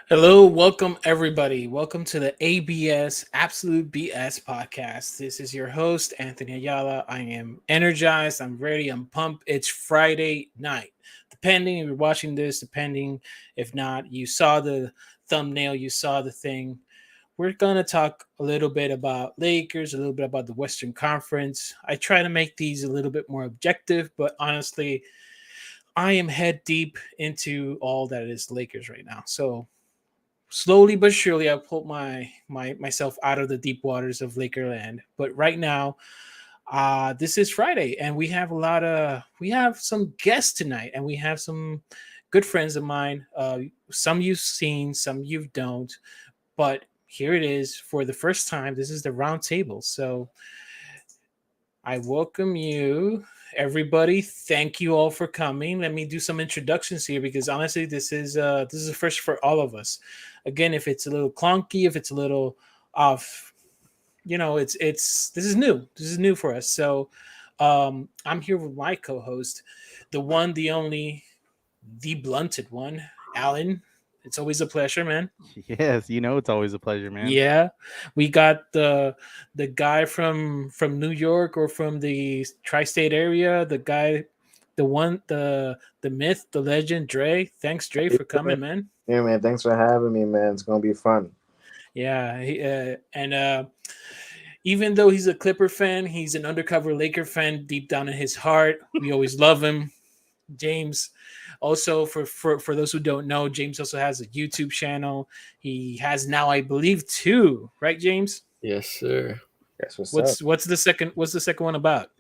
Hello, welcome everybody. Welcome to the ABS Absolute BS podcast. This is your host, Anthony Ayala. I am energized, I'm ready, I'm pumped. It's Friday night. Depending if you're watching this, depending if not, you saw the thumbnail, you saw the thing. We're going to talk a little bit about Lakers, a little bit about the Western Conference. I try to make these a little bit more objective, but honestly, I am head deep into all that is Lakers right now. So slowly but surely I pulled myself out of the deep waters of Lakerland. But right now, this is Friday, and we have some guests tonight, and we have some good friends of mine. Some you've seen, some you don't, but here it is for the first time. This is the round table. So I welcome you, everybody. Thank you all for coming. Let me do some introductions here because honestly, this is a first for all of us. Again, if it's a little clunky, if it's a little off, it's this is new. This is new for us. So, I'm here with my co-host, the one, the only, the blunted one, Alan. It's always a pleasure, man. Yes, it's always a pleasure, man. Yeah, we got the guy from New York or from the tri-state area. The guy, the one, the myth, the legend, Dre. Thanks, Dre, How you for doing? coming, man. Yeah, man. Thanks for having me, man. It's gonna be fun. Yeah, and even though he's a Clipper fan, he's an undercover Laker fan deep down in his heart. We always love him, James. Also, for those who don't know, James also has a YouTube channel. He has now, I believe, two. Right, James? Yes, sir. That's what's up. What's the second one about?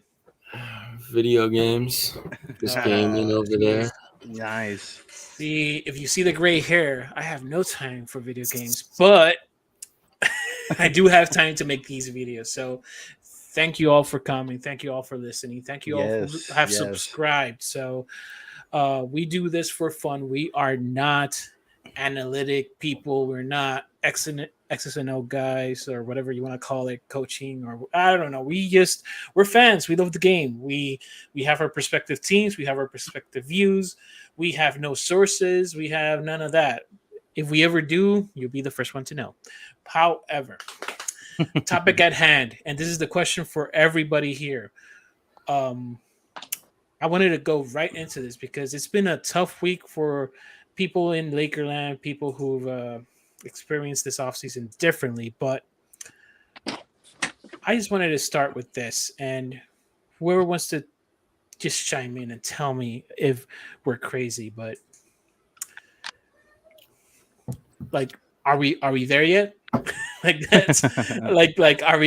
Video games. Just gaming over Jeez. there. Nice. See, if you see the gray hair, I have no time for video games, but I do have time to make these videos. So thank you all for coming. Thank you all for listening. Thank you all who Yes, have yes. subscribed. So we do this for fun. We are not analytic people. We're not X's and O guys or whatever you want to call it, coaching or I don't know. We're fans. We love the game. We have our perspective teams. We have our perspective views. We have no sources. We have none of that. If we ever do, you'll be the first one to know. However, topic at hand, and this is the question for everybody here. Um, I wanted to go right into this because it's been a tough week for people in Lakerland, people who've experienced this offseason differently. But I just wanted to start with this, and whoever wants to just chime in and tell me if we're crazy. But like, are we there yet? Like that's like are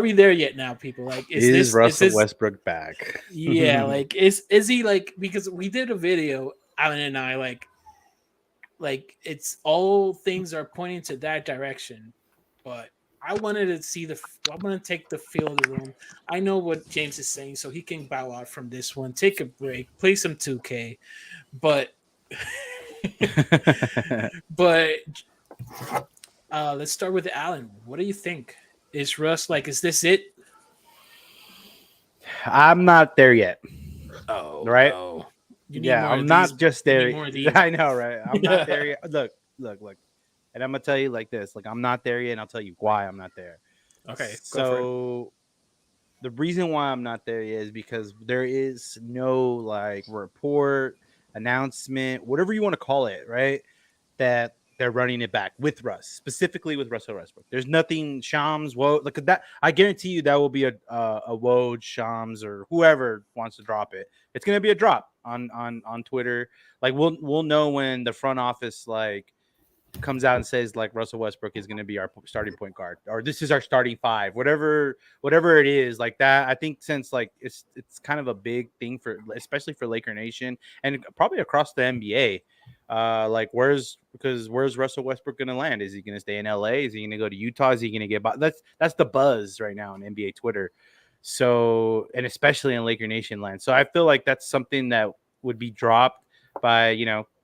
we there yet now, people? Like Is is Russell this Westbrook back? yeah, like is he like because we did a video, Alan and I, like it's all things are pointing to that direction, but I wanted to see I want to take the feel of the room. I know what James is saying, so he can bow out from this one, take a break, play some 2K, but but let's start with Alan. What do you think? Is Russ like? Is this it? I'm not there yet, Oh right? no! You need Yeah, more of I'm these. not just You need there. more of these. I know, right? I'm not there yet. Look. And I'm gonna tell you like this. Like I'm not there yet, and I'll tell you why I'm not there. Okay, go for it. So the reason why I'm not there yet is because there is no like report, announcement, whatever you want to call it, right? That they're running it back with Russ, specifically with Russell Westbrook. There's nothing Shams, Woj, look at that. I guarantee you that will be a Woj, Shams, or whoever wants to drop it. It's gonna be a drop on Twitter. Like we'll know when the front office like comes out and says like Russell Westbrook is going to be our starting point guard or this is our starting five, whatever it is like that. I think since like it's kind of a big thing for especially for Laker Nation and probably across the NBA. Like where's Russell Westbrook going to land? Is he going to stay in LA? Is he going to go to Utah? Is he going to get that's the buzz right now on NBA Twitter. So and especially in Laker Nation land. So I feel like that's something that would be dropped by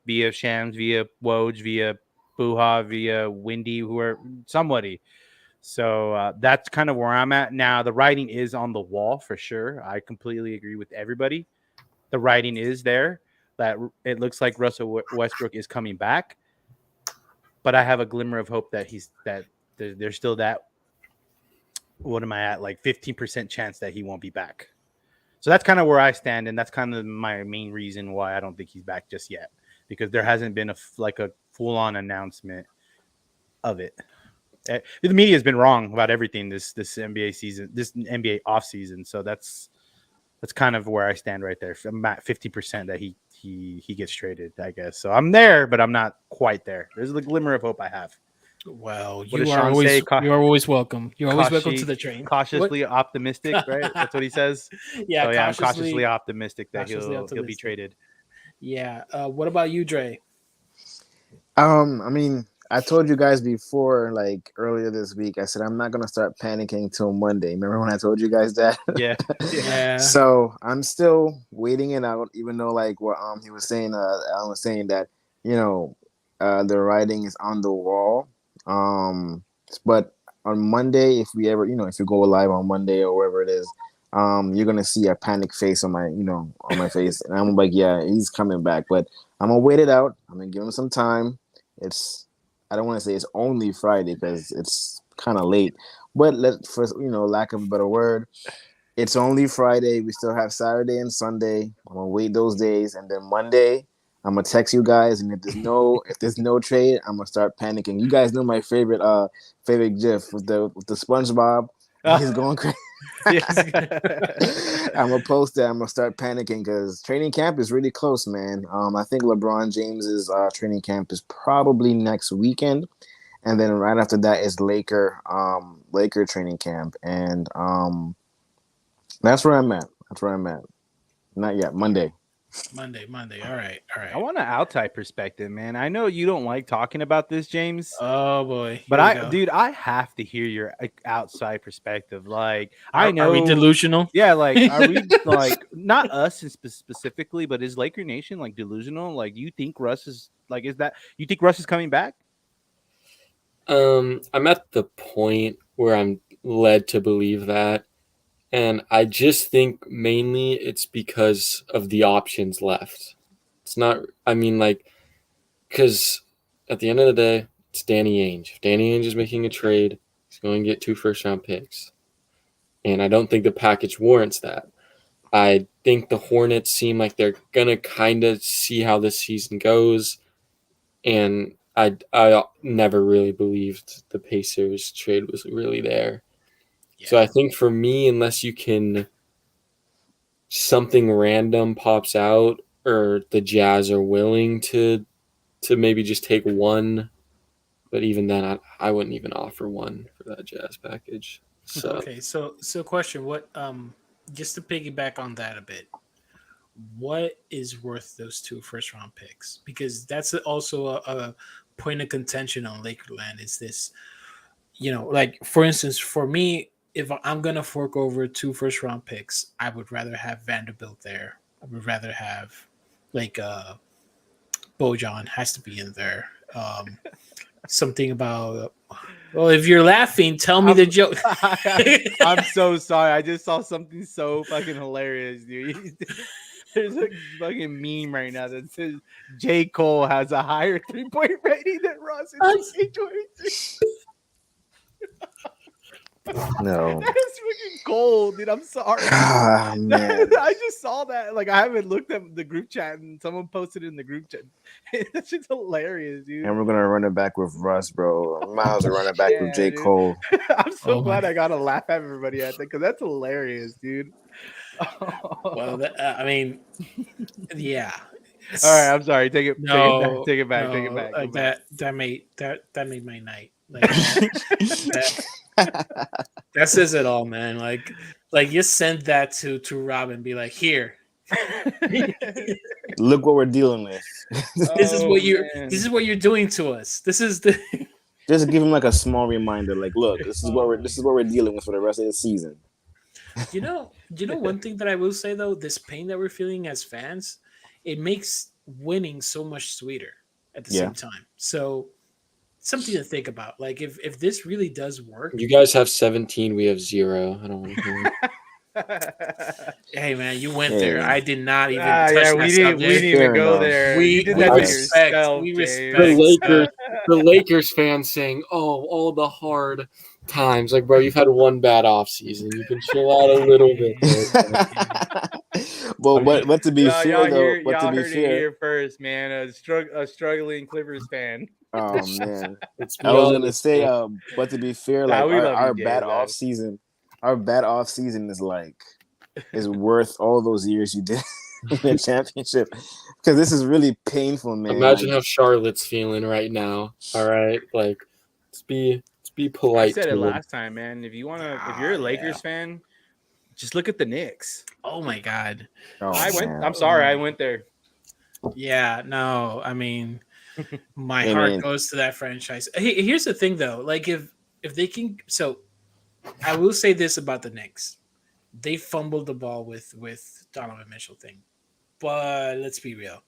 via Shams, via Woj, via Buha, via Windy, who are somebody. So that's kind of where I'm at now. The writing is on the wall for sure. I completely agree with everybody. The writing is there that it looks like Russell Westbrook is coming back. but I have a glimmer of hope that there's still that. What am I at? Like 15% chance that he won't be back. So that's kind of where I stand, and that's kind of my main reason why I don't think he's back just yet, because there hasn't been a full-on announcement of it. The media has been wrong about everything this NBA season, this NBA offseason. So that's kind of where I stand right there. I'm at 50% that he gets traded, I guess. So I'm there, but I'm not quite there. There's a glimmer of hope I have. Well, What does Sean say? you are always welcome. You're always welcome to the train. Cautiously optimistic, right? That's what he says. Yeah, so yeah, I'm cautiously optimistic that he'll be traded. Yeah. What about you, Dre? I mean, I told you guys before, like earlier this week, I said I'm not gonna start panicking till Monday. Remember when I told you guys that? Yeah. So I'm still waiting it out, even though like what he was saying, Alan was saying that the writing is on the wall. But on Monday, if we ever, if you go live on Monday or wherever it is, you're gonna see a panic face on my face, and I'm like, yeah, he's coming back, but I'm gonna wait it out. I'm gonna give him some time. I don't want to say it's only Friday because it's kind of late, but lack of a better word, it's only Friday. We still have Saturday and Sunday. I'm gonna wait those days, and then Monday, I'm gonna text you guys, and if there's no trade, I'm gonna start panicking. You guys know my favorite GIF with the SpongeBob. He's going crazy. I'm gonna post that. I'm gonna start panicking because training camp is really close, man. I think LeBron James's training camp is probably next weekend, and then right after that is Laker training camp, and that's where I'm at. Not yet. Monday. All right. I want an outside perspective, man. I know you don't like talking about this, James. Oh boy, but I have to hear your outside perspective. Like, I know, are we delusional? Yeah, like, are we like not us specifically, but is Laker Nation like delusional? Like, you think Russ is you think Russ is coming back? I'm at the point where I'm led to believe that. And I just think mainly it's because of the options left. It's not, because at the end of the day, it's Danny Ainge. If Danny Ainge is making a trade, he's going to get 2 first-round picks. And I don't think the package warrants that. I think the Hornets seem like they're going to kind of see how this season goes. And I never really believed the Pacers trade was really there. Yeah. So I think for me, unless you can something random pops out or the Jazz are willing to maybe just take one, but even then I wouldn't even offer one for that Jazz package. So okay, so question, what just to piggyback on that a bit, what is worth those 2 first-round picks? Because that's also a point of contention on Lakerland. Is this, like for instance, for me, if I'm going to fork over 2 first-round picks, I would rather have Vanderbilt there. I would rather have, like, Bojan has to be in there. Something about, well, if you're laughing, tell me the joke. I'm so sorry. I just saw something so fucking hilarious, dude. There's a fucking meme right now that says J. Cole has a higher 3-point rating than Russ in 2023. No. That is freaking cold, dude. I'm sorry. Man. I just saw that. Like, I haven't looked at the group chat, and someone posted it in the group chat. That's just hilarious, dude. And we're gonna run it back with Russ, bro. Miles are running back with J. Cole. I'm so glad I got to laugh at everybody at that, because that's hilarious, dude. Well, I mean, yeah. All right, I'm sorry. Take it back. Like that made my night. Like that says it all, man. Like you send that to Rob and be like, here. Look what we're dealing with. This is what you're doing to us. This is the just give him like a small reminder, like, look, this is what we're dealing with for the rest of the season. You know one thing that I will say though, this pain that we're feeling as fans, it makes winning so much sweeter at the same time. So something to think about. Like if this really does work. You guys have 17, we have 0. I don't want to hear it. Hey man, you went there. I did not even touch we didn't even go there. We respect the Lakers. the Lakers fans saying, "Oh, all the hard times." Like, bro, you've had one bad offseason. You can chill out a little bit. Well, but to be fair though, y'all heard it here first, man. A struggling Clippers fan. oh man, Let's be I was gonna honest, say, man. but to be fair, Nah, like we love our you, Jay, bad man. off season, is like is worth all those years you did in the championship, because this is really painful, man. Imagine like, how Charlotte's feeling right now. All right, like let's be I polite. said to it them. last time, man. If you're a Lakers fan, just look at the Knicks. Oh my God. oh, man. I'm sorry, I went there. Yeah, no, I mean, my Hey, heart man. goes to that franchise. Hey, here's the thing though, like if they can, so I will say this about the Knicks: they fumbled the ball with Donovan Mitchell thing, but let's be real,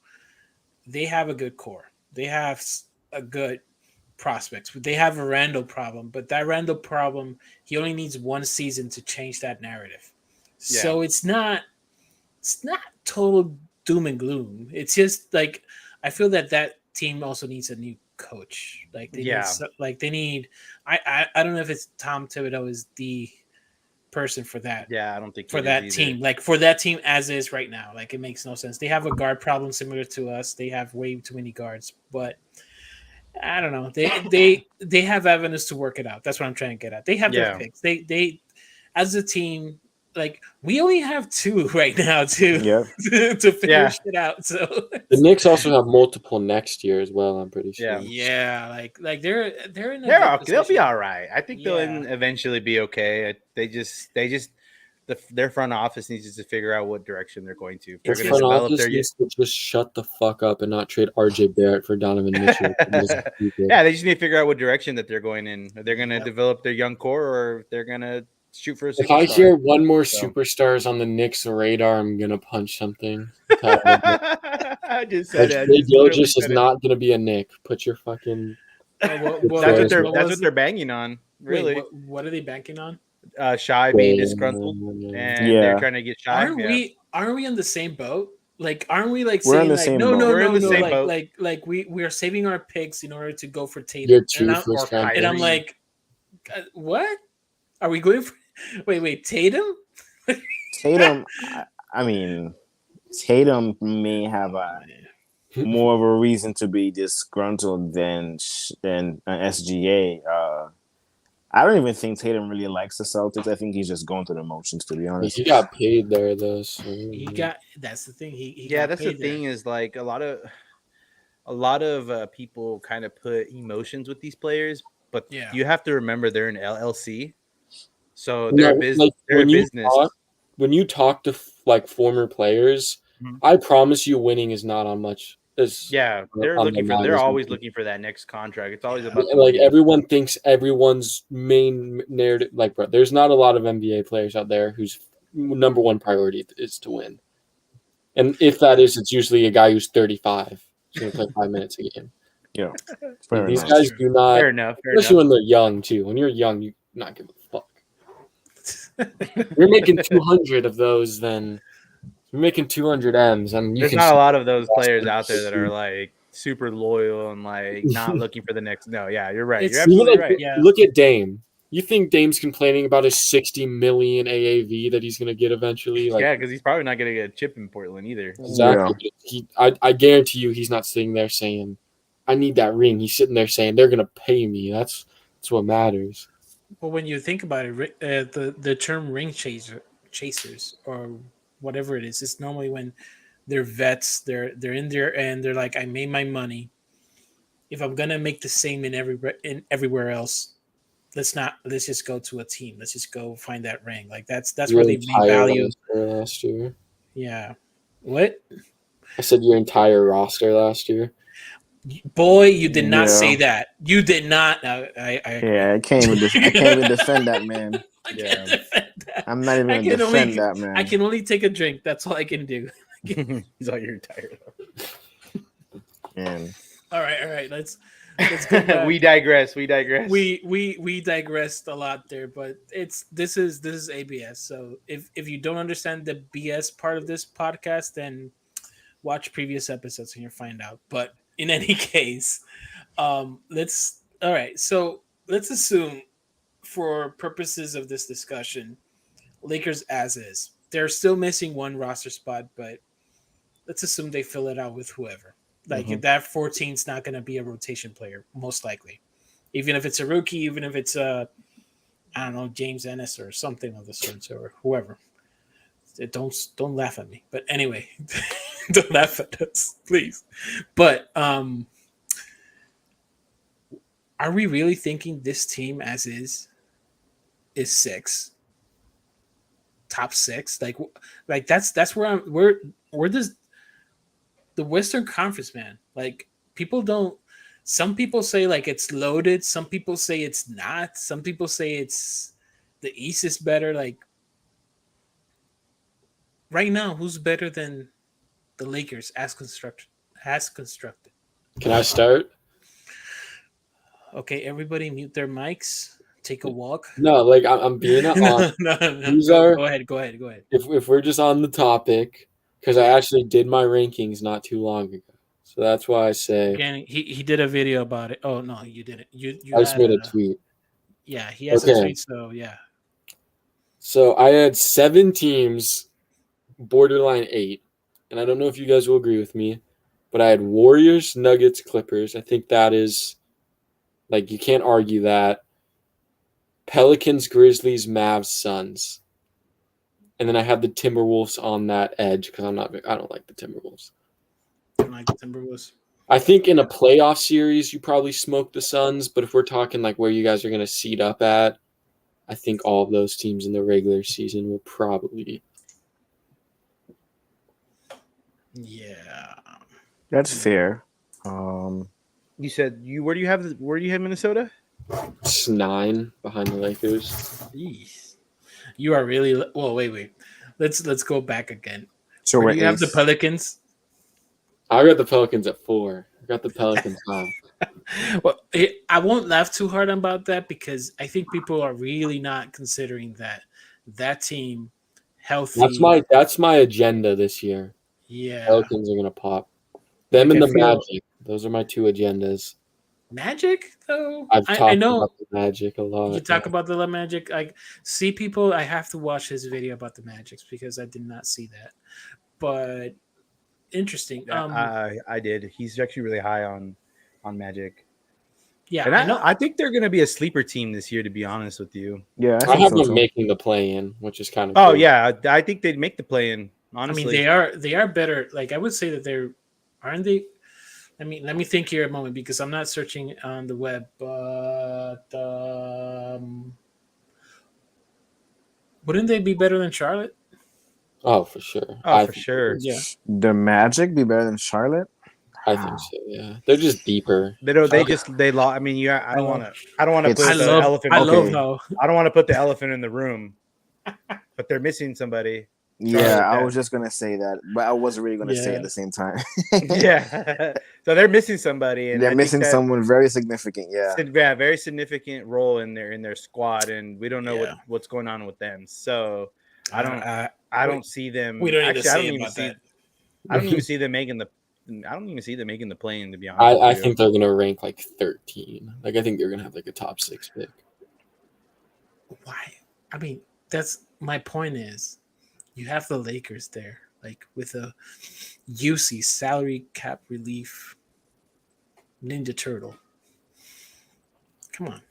they have a good core, they have a good prospects, they have a Randall problem, but that Randall problem, he only needs one season to change that narrative. So it's not total doom and gloom. It's just like I feel that team also needs a new coach. Like they need. I don't know if it's Tom Thibodeau is the person for that. Yeah, I don't think for that team. Like for that team as is right now. Like it makes no sense. They have a guard problem similar to us. They have way too many guards, but I don't know. They have avenues to work it out. That's what I'm trying to get at. They have their picks. They as a team, like we only have two right now to figure shit out. So the Knicks also have multiple next year as well. I'm pretty sure. Yeah, like they're in they'll be all right. I think they'll eventually be okay. Their front office needs to figure out what direction they're going to. They're going to develop their needs to just shut the fuck up and not trade RJ Barrett for Donovan Mitchell. Yeah, they just need to figure out what direction that they're going in. Are they going to develop their young core, or they're going to shoot for a superstar? If I hear one more superstars on the Knicks radar, I'm gonna punch something. I just said that. Gilgeous is not gonna be a Knick. Put your fucking. That's what they're banging on. Really? Wait, what are they banking on? Shy being disgruntled, and they're trying to get Shy. Aren't we on the same boat? Like, aren't we like we're saying in the like same no, boat. We're in the same boat. like we are saving our picks in order to go for Tatum. And I'm like, what? Are we going for? Wait, Tatum? Tatum. I mean, Tatum may have more of a reason to be disgruntled than SGA. I don't even think Tatum really likes the Celtics. I think he's just going through the motions, to be honest. He got paid there, though. So. That's the thing. That's the thing is like a lot of people kind of put emotions with these players, but you have to remember they're an LLC, so they're a business. When you talk to like former players, I promise you, winning is not on much. They're always looking for that next contract. It's always about like everyone thinks everyone's main narrative. Like, bro, there's not a lot of NBA players out there whose number one priority is to win, and if that is, it's usually a guy who's 35, who's going to play 5 minutes a game. Yeah, these guys do not. Fair enough. Especially when they're young too. When you're young, you not give a fuck. You're making 200 of those, then. You're making 200 M's. There's not a lot of those players out there that are like super loyal and like not looking for the next. No, yeah, you're right. You're absolutely right. Yeah. Look at Dame. You think Dame's complaining about his 60 million AAV that he's going to get eventually? Like, because he's probably not going to get a chip in Portland either. Exactly. Yeah. I guarantee you he's not sitting there saying, I need that ring. He's sitting there saying, they're going to pay me. That's what matters. Well, when you think about it, the term ring chasers or whatever it is, it's normally when they're vets, they're in there and they're like, I made my money. If I'm gonna make the same in everywhere else, let's just go to a team. Let's just go find that ring. Like that's where they make value. Last year. Yeah. What? I said your entire roster last year. Boy, you did not say that. You did not. I can't even defend that, man. I'm not even going to defend that, man. I can only take a drink. That's all I can do. He's all you're tired of. Man. All right. Let's go back. We digress. We digressed a lot there, but this is ABS. So if you don't understand the BS part of this podcast, then watch previous episodes and you'll find out. But in any case, Let's all right. So let's assume, for purposes of this discussion, Lakers as is. They're still missing one roster spot, but let's assume they fill it out with whoever. Like Mhm. that 14 is not going to be a rotation player, most likely. Even if it's a rookie, even if it's a, I don't know, James Ennis or something of the sorts, or whoever. Don't laugh at me. But anyway, don't laugh at us, please. But are we really thinking this team as is six, top six? Like that's where I'm. Where does the Western Conference, man? Like people don't. Some people say like it's loaded. Some people say it's not. Some people say it's the East is better. Like right now, who's better than the Lakers as constructed? Has constructed. Can I start? Okay, everybody mute their mics. Take a walk. No, like I'm being honest. No. These are Go ahead. Go ahead. if we're just on the topic, because I actually did my rankings not too long ago, so that's why I say Again, he did a video about it. Oh no, you didn't. You I just had made a a tweet. yeah. He has a Okay, tweet. So yeah. so I had 7 teams, borderline 8, and I don't know if you guys will agree with me, but I had Warriors, Nuggets, Clippers. I think that is like you can't argue that. Pelicans, Grizzlies, Mavs, Suns. And then I have the Timberwolves on that edge because I don't like the Timberwolves. Don't like the Timberwolves. I think in a playoff series you probably smoke the Suns, but if we're talking like where you guys are going to seed up at, I think all of those teams in the regular season will probably. Yeah. That's fair. You said where do you have Minnesota? It's 9 behind the Lakers. Jeez. You are really well. Wait. Let's go back again. So Where we're do you have the eighth. Pelicans? I got the Pelicans at 4. I got the Pelicans high. Well, I won't laugh too hard about that because I think people are really not considering that team healthy. That's my agenda this year. Yeah. Pelicans are going to pop. Them Like, and I the feel- Magic. Those are my 2 agendas. Magic though. I've I talked know about the Magic a lot. you talk about the Magic. Like, see people. I have to watch his video about the Magics because I did not see that. But interesting. I did. He's actually really high on Magic. Yeah, And I know. I think they're going to be a sleeper team this year, to be honest with you. Yeah, I I think have so them too. making the play-in, which is kind of Oh cool. yeah, I think they'd make the play-in. I Honestly, mean, they are better. Like I would say that they're aren't they? Let me think here a moment because I'm not searching on the web. But wouldn't they be better than Charlotte? Oh, for sure. Oh, for sure. Yeah. The Magic be better than Charlotte? I think so. Yeah, they're just deeper. They don't. They Okay. just they lost. I mean, you. I don't I want to. I don't want to It's- put I the love. elephant. I love Okay. how. I don't want to put the elephant in the room. But they're missing somebody. Yeah, I yeah. was just gonna say that, but I wasn't really gonna say it Yeah. at the same time. Yeah. So they're missing somebody, and They're I think missing that- someone very significant. Yeah. Yeah, very significant role in their squad, and we don't know Yeah. what's going on with them. So I don't we- don't see them. We don't need to actually, I say don't even about see. that. I don't even see them making the. I don't even see them making the play-in, to be honest. with I you. think they're gonna rank like 13. Like I think they're gonna have like a top 6 pick. Why? I mean, that's my point. Is you have the Lakers there, like with a UC salary cap relief Ninja Turtle. Come on,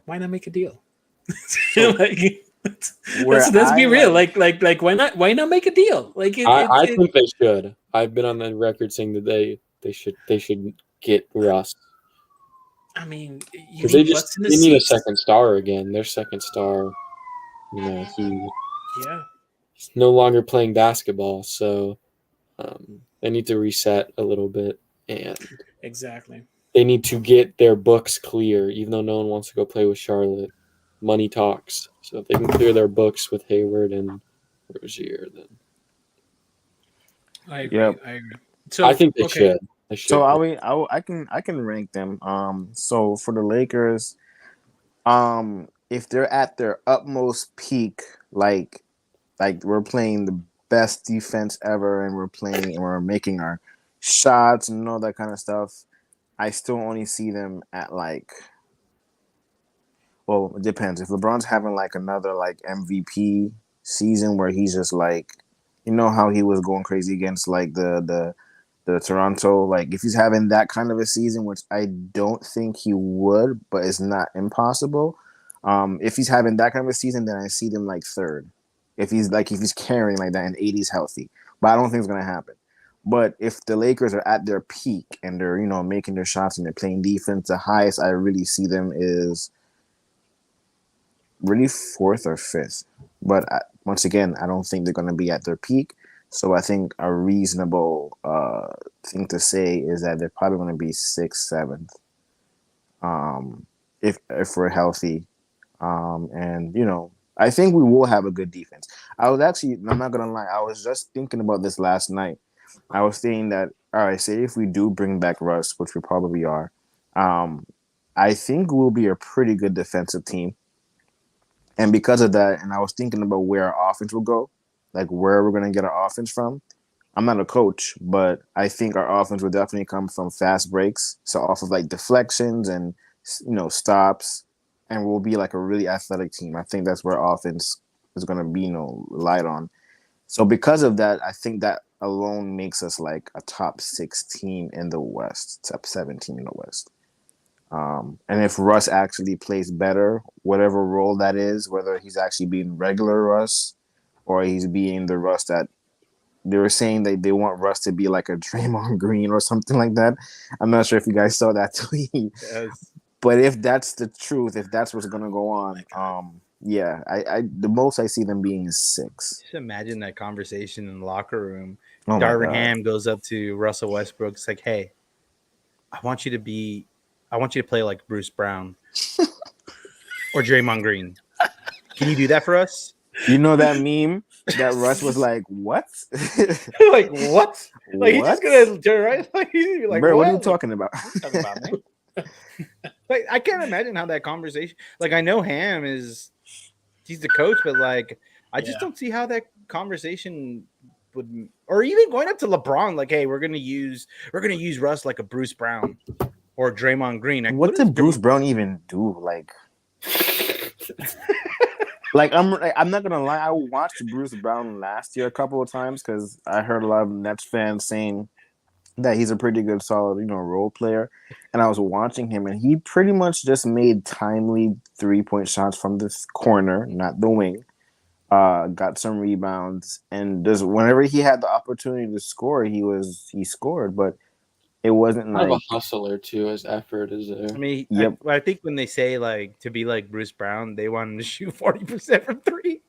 why not make a deal? Like, let's be real. Like, why not? Why not make a deal? Like, I think they should. I've been on the record saying that they should get Russ I mean, you because need butts in the they need a seats. second star again. Their second star, Yeah, he's no longer playing basketball, so they need to reset a little bit, and exactly. they need to get their books clear. Even though no one wants to go play with Charlotte, money talks. So if they can clear their books with Hayward and Rozier, then I agree. Yep. I agree. So I think they okay. should. They should. So I can rank them. So for the Lakers, if they're at their utmost peak, like we're playing the best defense ever, and we're making our shots and all that kind of stuff, I still only see them at like. Well, it depends. If LeBron's having like another like MVP season where he's just like, you know how he was going crazy against like the Toronto, like if he's having that kind of a season, which I don't think he would, but it's not impossible. If he's having that kind of a season, then I see them like third. If he's carrying like that and 80's healthy, but I don't think it's gonna happen. But if the Lakers are at their peak and they're making their shots and they're playing defense, the highest I really see them is really fourth or fifth. But once again, I don't think they're going to be at their peak. So I think a reasonable thing to say is that they're probably going to be sixth, seventh, if we're healthy. And I think we will have a good defense. I'm not going to lie, I was just thinking about this last night. I was saying that, all right, say if we do bring back Russ, which we probably are, I think we'll be a pretty good defensive team. And because of that, and I was thinking about where our offense will go, like where we're going to get our offense from. I'm not a coach, but I think our offense will definitely come from fast breaks. So off of like deflections and, stops, and we'll be like a really athletic team. I think that's where offense is going to be, relied on. So because of that, I think that alone makes us like a top 16 in the West, top 17 in the West. And if Russ actually plays better, whatever role that is, whether he's actually being regular Russ or he's being the Russ that they were saying that they want Russ to be like a Draymond Green or something like that. I'm not sure if you guys saw that tweet. Yes. But if that's the truth, if that's what's going to go on, yeah, I the most I see them being is 6. Just imagine that conversation in the locker room. Oh Darvin Ham goes up to Russell Westbrook. It's like, hey, I want you to play like Bruce Brown or Draymond Green. Can you do that for us? You know that meme that Russ was like, "What? Like what? Like he's just gonna turn right? Like he's like, bro, what are you talking about? What are you talking about, man? Like I can't imagine how that conversation. Like I know Ham he's the coach, but like I just don't see how that conversation would, or even going up to LeBron, like, hey, we're gonna use Russ like a Bruce Brown or Draymond Green. Like, what did Bruce Brown even do? Like, I'm not gonna lie. I watched Bruce Brown last year a couple of times because I heard a lot of Nets fans saying that he's a pretty good, solid, role player. And I was watching him, and he pretty much just made timely 3-point shots from the corner, not the wing. Got some rebounds, and just whenever he had the opportunity to score, he scored. But it wasn't like a hustler too. His effort is there. I mean, yep. I think when they say like to be like Bruce Brown, they want him to shoot 40% from 3.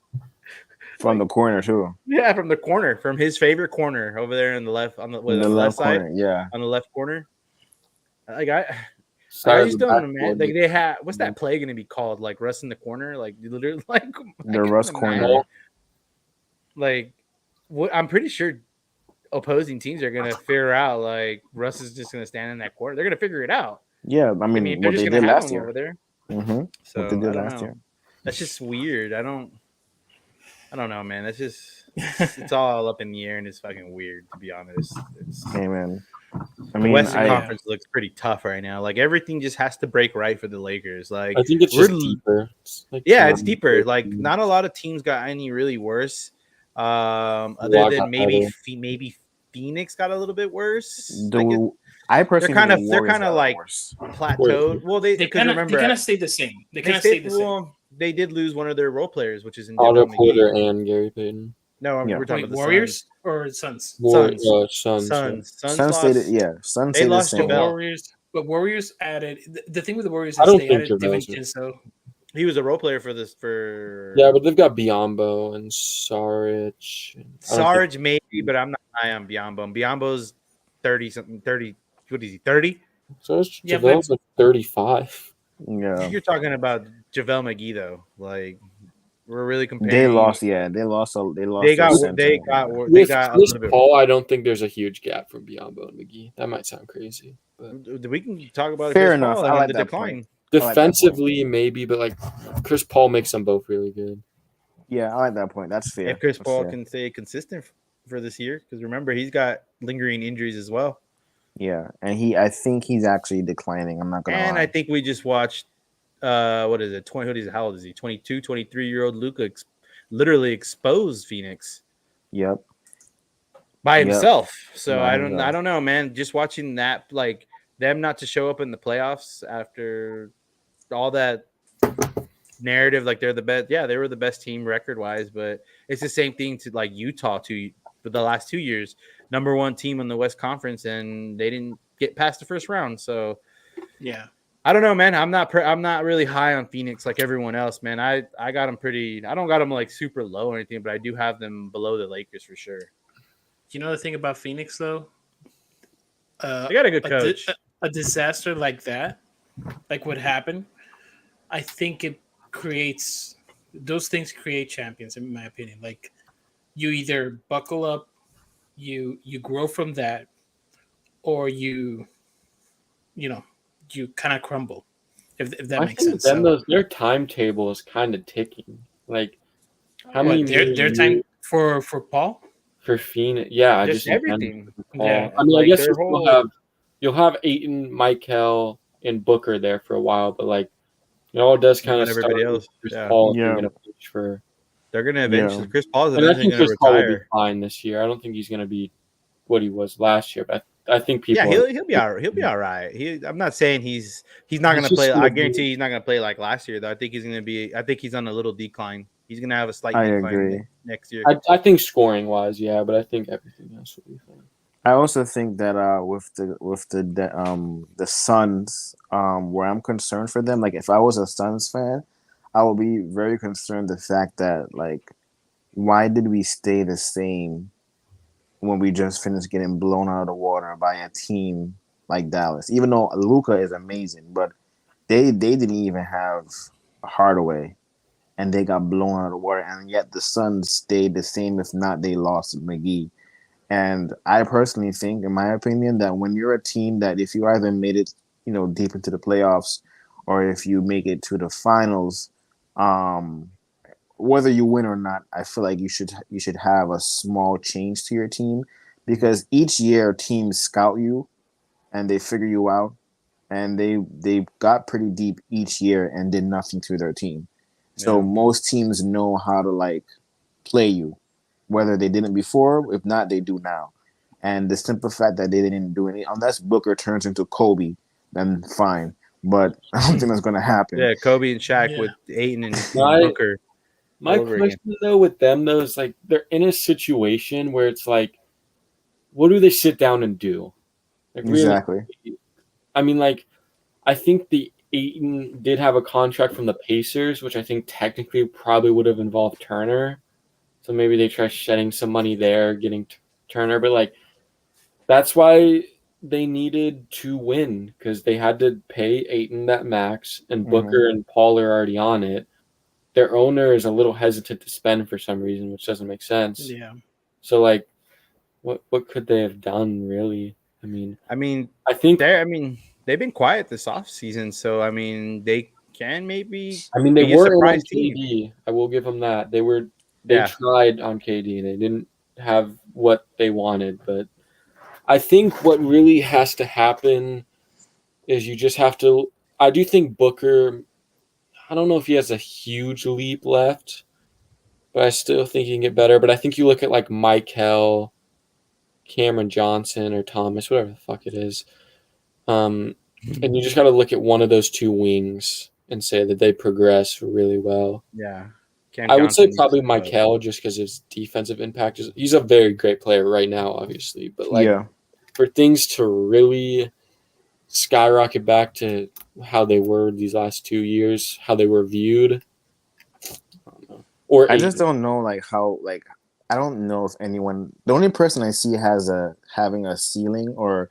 From the corner too. Yeah, from the corner, from his favorite corner over there on the left, on the left side, corner, yeah, on the left corner. Like I just don't imagine. Like they have, what's that play going to be called? Like Russ in the corner, like literally, like the Russ corner. Like, I'm pretty sure opposing teams are going to figure out like Russ is just going to stand in that corner. They're going to figure it out. Yeah, I mean what they did last year over there. Mm-hmm. So what they did last year. That's just weird. I don't know, man. That's just it's all up in the air and it's fucking weird, to be honest. Hey, man. I mean, the Western Conference looks pretty tough right now. Like everything just has to break right for the Lakers. Like I think it's just deeper. It's deeper. Like not a lot of teams got any really worse. Other than maybe Phoenix got a little bit worse. I personally they're kind of like plateaued. Well, they kind of stayed the same. They kind of stayed the same. They did lose one of their role players, which is in Otto Porter and Gary Payton. No, we're talking about the Warriors or Suns. Suns. Suns stayed. Yeah, Suns. They lost the Warriors, but Warriors added the thing with the Warriors. I don't think DiVincenzo. He was a role player for Yeah, but they've got Biyombo and Saric. Saric maybe, but I'm not high on Biyombo. Biyombo's 30 something. 30. What is he? 30. So JaVale's like 35. Yeah, you're talking about JaVale McGee though. Like we're really comparing. They lost. Yeah, they lost. They got a little bit. Paul, I don't think there's a huge gap from Biyombo and McGee. That might sound crazy, but we can talk about fair enough. I like the decline. Defensively, maybe, but like Chris Paul makes them both really good. Yeah, I like that point. That's fair. If Chris Paul can stay consistent for this year, because remember he's got lingering injuries as well. Yeah, and I think he's actually declining. I'm not gonna And lie. I think we just watched what is it? 20 what is it? How old is he? 22, 23-year-old Luca literally exposed Phoenix Yep, by yep. himself. So By I himself. don't know, man. Just watching that, like them not to show up in the playoffs after all that narrative, like they're the best. Yeah, they were the best team record wise, but it's the same thing to like Utah for the last 2 years, number one team in the West Conference, and they didn't get past the first round. So Yeah. I don't know, man. I'm not really high on Phoenix like everyone else, man. I got them pretty. I don't got them like super low or anything, but I do have them below the Lakers for sure. You know the thing about Phoenix though, They got a good a, coach. a disaster like that, like what happened, I think it creates those things create champions in my opinion. Like you either buckle up, you grow from that, or you know you kind of crumble. If that I makes think sense. then So their timetable is kind of ticking. Like how many what more their time years for Paul? for Phoenix? Yeah, Just just in general everything. for Yeah, Paul. I mean, I Like guess their whole. you'll have Aiton, Michael, and Booker there for a while, but like it all does kind But of start everybody with else, Chris yeah, Paul if you're Yeah, gonna push for. they're gonna yeah. eventually. Chris Paul is And I eventually think gonna Chris Paul will be retire. fine this year. I don't think he's gonna be what he was last year, but I think Yeah, people are. he'll be all right. He'll be all right. I'm not saying he's not He's gonna just play. I gonna be. guarantee he's not gonna play like last year though. I think he's gonna be. I think he's on a little decline. He's gonna have a slight I decline agree. next year. I think scoring wise, yeah, but I think everything else will be fine. I also think that the Suns, where I'm concerned for them, like if I was a Suns fan, I would be very concerned the fact that like why did we stay the same when we just finished getting blown out of the water by a team like Dallas? Even though Luca is amazing, but they didn't even have Hardaway and they got blown out of the water, and yet the Suns stayed the same. If not, they lost McGee. And I personally think, in my opinion, that when you're a team that if you either made it, deep into the playoffs, or if you make it to the finals, um, whether you win or not, I feel like you should have a small change to your team because each year teams scout you and they figure you out, and they got pretty deep each year and did nothing to their team. So Yeah. most teams know how to like play you, whether they didn't before. If not, they do now. And the simple fact that they didn't do any, unless Booker turns into Kobe, then fine. But I don't think that's going to happen. Yeah, Kobe and Shaq Yeah. with Aiton and My Booker my all over again. question though with them though is like they're in a situation where it's like, what do they sit down and do? Like really, Exactly. I mean, like I think the Aiton did have a contract from the Pacers, which I think technically probably would have involved Turner. So maybe they try shedding some money there, getting Turner, but like that's why they needed to win because they had to pay Aiton that max, and Booker and Paul are already on it. Their owner is a little hesitant to spend for some reason, which doesn't make sense. Yeah. So like, what could they have done really? I mean, I think they've been quiet this offseason, so I mean they can maybe they be a were in on surprise team. KD. I will give them that. They Yeah. tried on KD. They didn't have what they wanted, but I think what really has to happen is you just have to. I do think Booker. I don't know if he has a huge leap left, but I still think he can get better. But I think you look at like Michael, Cameron Johnson, or Thomas, whatever the fuck it is, and you just got to look at one of those two wings and say that they progress really well. Yeah. I would say probably Michael just because his defensive impact he's a very great player right now, obviously. But like for things to really skyrocket back to how they were these last 2 years, how they were viewed, I don't know. Or I just don't know like how like I don't know if anyone. The only person I see having a ceiling or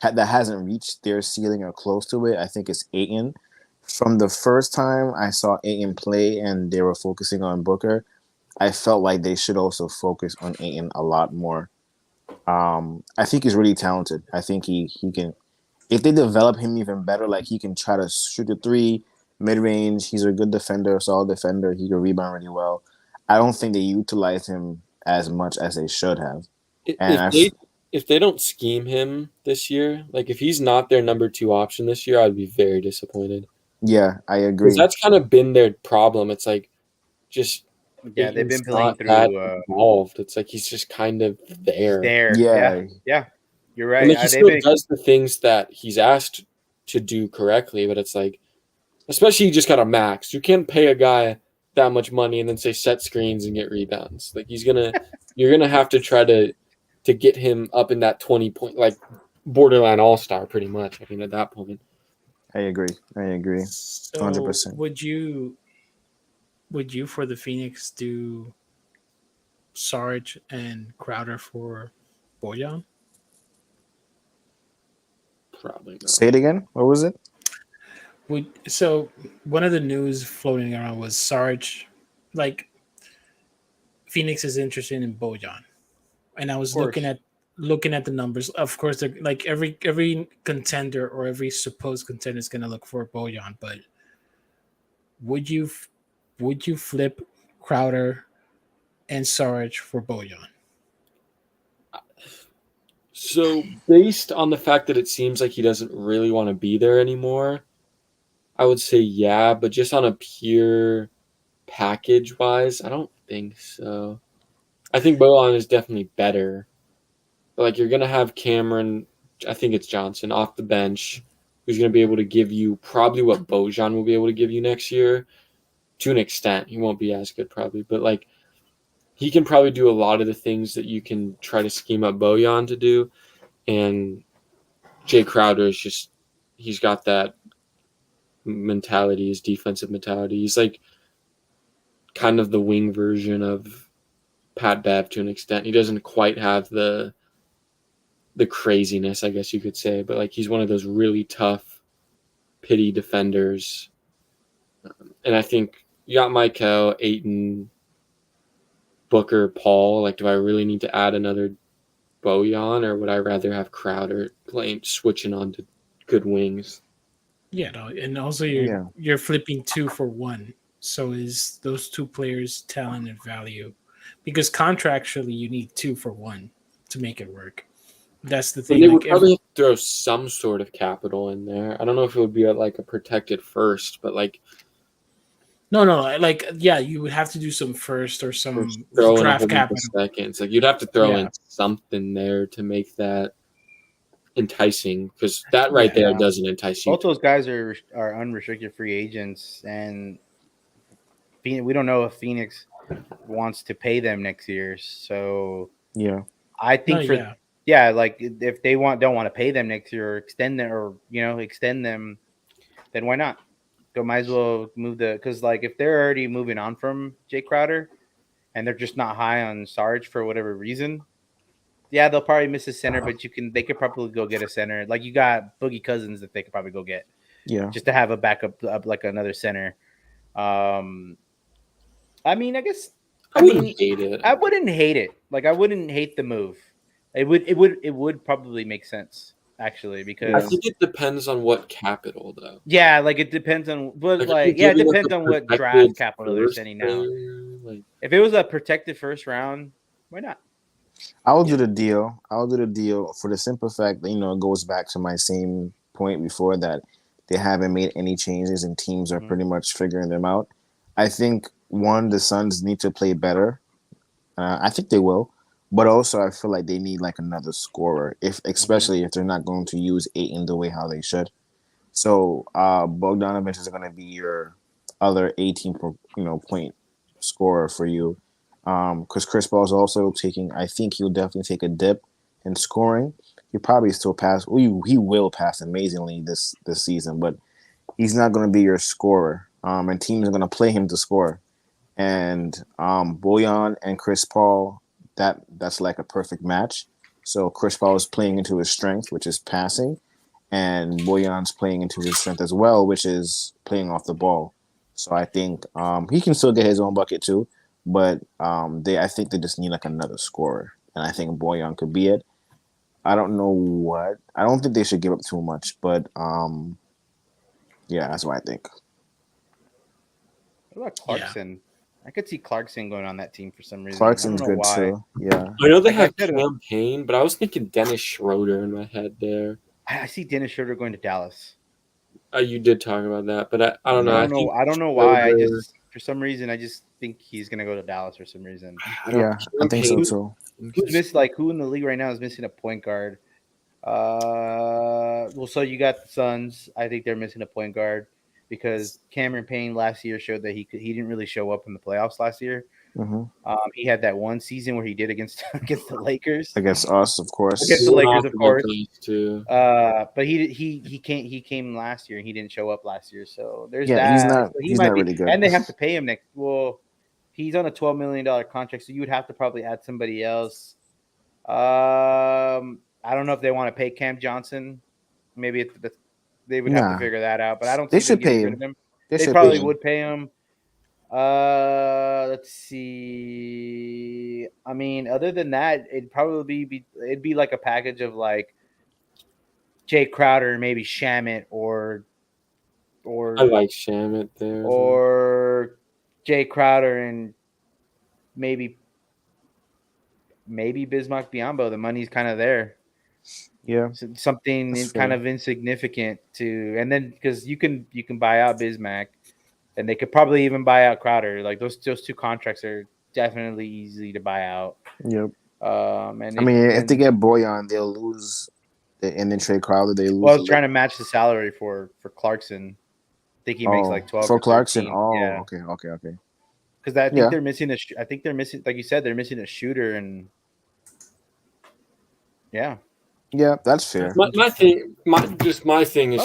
that hasn't reached their ceiling or close to it, I think is Aiton. From the first time I saw Aiton play and they were focusing on Booker, I felt like they should also focus on Aiton a lot more. I think he's really talented. I think he can, if they develop him even better, like he can try to shoot the three, mid range. He's a good defender, solid defender. He can rebound really well. I don't think they utilize him as much as they should have. And if they don't scheme him this year, like if he's not their number 2 option this year, I'd be very disappointed. Yeah, I Because agree. that's kind of been their problem. It's like just Yeah, they've Aiton's been playing not that through involved. It's like he's just kind of there. there. Yeah, Yeah, you're And right. like he They've still been does the things that he's asked to do correctly, but it's like, especially you just got a max. You can't pay a guy that much money and then say set screens and get rebounds. Like you're gonna have to try to get him up in that 20 point, like borderline all-star, pretty much. I mean, at that point. I agree. I agree. So 100%. would you for the Phoenix do Sarge and Crowder for Bojan? Probably not. Say it again. What was it? So one of the news floating around was Sarge, like Phoenix is interested in Bojan, and I was looking course. at the numbers. Of course, they're like every contender or every supposed contender is going to look for Bojan, but would you flip Crowder and Sarge for Bojan? So based on the fact that it seems like he doesn't really want to be there anymore, I would say yeah, but just on a pure package wise, I don't think so. I think Bojan is definitely better. But like you're gonna have Cameron, I think it's Johnson, off the bench, who's gonna be able to give you probably what Bojan will be able to give you next year. To an extent. He won't be as good probably, but like he can probably do a lot of the things that you can try to scheme up Bojan to do. And Jay Crowder is just, he's got that mentality, his defensive mentality. He's like kind of the wing version of Pat Bev to an extent. He doesn't quite have the craziness, I guess you could say, but like he's one of those really tough, pity defenders. And I think you got Michael, Ayton, Booker, Paul. Like, do I really need to add another Bojan, or would I rather have Crowder playing, switching on to good wings? Yeah, no, and also Yeah. you're flipping 2 for 1. So is those 2 players talent and value? Because contractually you need 2 for 1 to make it work. That's the And thing. they Like would probably have to throw some sort of capital in there. I don't know if it would be like a protected first, but like no, like yeah, you would have to do some first or some throw in a whole draft bunch of capital. seconds. Like you'd have to throw Yeah. in something there to make that enticing, because that right there Yeah. doesn't entice you. Both those guys are unrestricted free agents, and we don't know if Phoenix wants to pay them next year. So Yeah. I think like if they don't want to pay them next year or extend them, or extend them, then why not? Go, might as well move because like if they're already moving on from Jay Crowder and they're just not high on Sarge for whatever reason, yeah, they'll probably miss a center, but they could probably go get a center. Like you got Boogie Cousins that they could probably go get, Yeah. just to have a backup, like another center. I mean, I wouldn't hate it. I wouldn't hate it. Like I wouldn't hate the move. It would probably make sense actually, because I think it depends on what capital though. yeah, like it depends on, but Like, it giving us depends a on what draft protected capital they're first sending now. player, like, If it was a protected first round, why not? I'll do the deal. I'll do the deal for the simple fact that, it goes back to my same point before, that they haven't made any changes and teams are pretty much figuring them out. I think, one, the Suns need to play better. I think they will. But also, I feel like they need like another scorer, especially if they're not going to use Ayton the way how they should. So Bogdanovich is going to be your other 18 point scorer for you. Because Chris Paul is also taking, I think he'll definitely take a dip in scoring. He probably still pass. He will pass amazingly this season, but he's not going to be your scorer. And teams are going to play him to score. And Bojan and Chris Paul, that's like a perfect match. So Chris Paul is playing into his strength, which is passing, and Bojan's playing into his strength as well, which is playing off the ball. So I think he can still get his own bucket too, but I think they just need like another scorer, and I think Bojan could be it. I don't know what. I don't think they should give up too much, but yeah, that's what I think. What about Clarkson? I could see Clarkson going on that team for some reason. Clarkson's I don't know good why. too. Yeah. I know they Like I have said, Campaign, but I was thinking Dennis Schroeder in my head there. I see Dennis Schroeder going to Dallas. You did talk about that, but I don't know. I I don't know why. I just for some reason I just think he's gonna go to Dallas for some reason. Yeah, I think so too. Who's missing? Like who in the league right now is missing a point guard? Well, so you got the Suns. I think they're missing a point guard because Cameron Payne last year showed that he didn't really show up in the playoffs last year. Mm-hmm. He had that one season where he did against the Lakers. Against us, of course. Against the Lakers, of course. Too. But he came last year and he didn't show up last year. So there's that. He's not. So he he's might not be, really good. and they have to pay him next. Well, he's on a $12 million contract, so you would have to probably add somebody else. I don't know if they want to pay Cam Johnson. Maybe they would have to figure that out. But I don't. They see them should pay getting rid him. of him. They They should probably pay him. would pay him. Let's see. I mean, other than that, it'd probably be like a package of like Jay Crowder, maybe Shamit, or I like Shamit there. Or Jay Crowder and maybe Bismack Biyombo. The money's kind of there. Yeah, So something kind of insignificant to, and then because you can buy out Bismack, and they could probably even buy out Crowder. Like those two contracts are definitely easy to buy out. Yep. And I mean, if they get Boyan, they'll lose. And then trade Crowder, they lose. Well, I was trying to match the salary for Clarkson. I think he makes like 12 for or Clarkson. 13. Oh, yeah. Okay. Because I think they're missing I think they're missing, like you said, they're missing a shooter, and yeah, that's fair. My thing is I think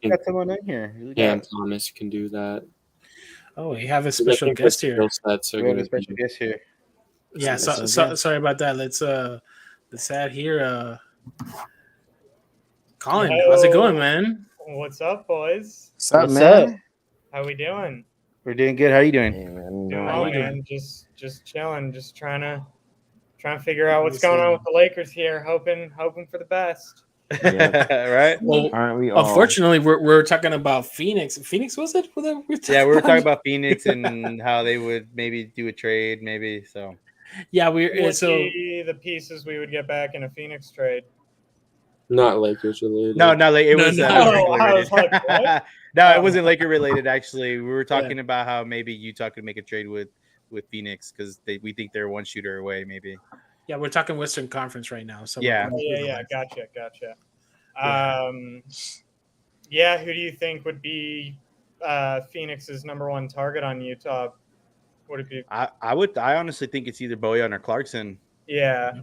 got someone in here. Cam Thomas can do that. Oh, we have a special guest here. We have a special guest here. Yeah, sorry about that. Let's add here. Colin, how's it going, man? What's up, boys? What's up, What's man? up? How we doing? We're doing good. How are you doing? Hey, man. Doing how well, you doing? man. Just chilling. Just trying to figure out what's going on with the Lakers here. Hoping for the best. Right? Well, Aren't we all? unfortunately, we're talking about Phoenix. Phoenix, was it? Yeah, we were talking about Phoenix and how they would maybe do a trade, maybe. So yeah, What would be the pieces we would get back in a Phoenix trade? Not Lakers related. no, like it was. I was like, what? No, it wasn't Laker related. Actually, we were talking about how maybe Utah could make a trade with Phoenix because we think they're one shooter away, maybe. Yeah, we're talking Western Conference right now. So Yeah. Gotcha. Who do you think would be Phoenix's number one target on Utah? Would it be? I honestly think it's either Bojan or Clarkson. Yeah.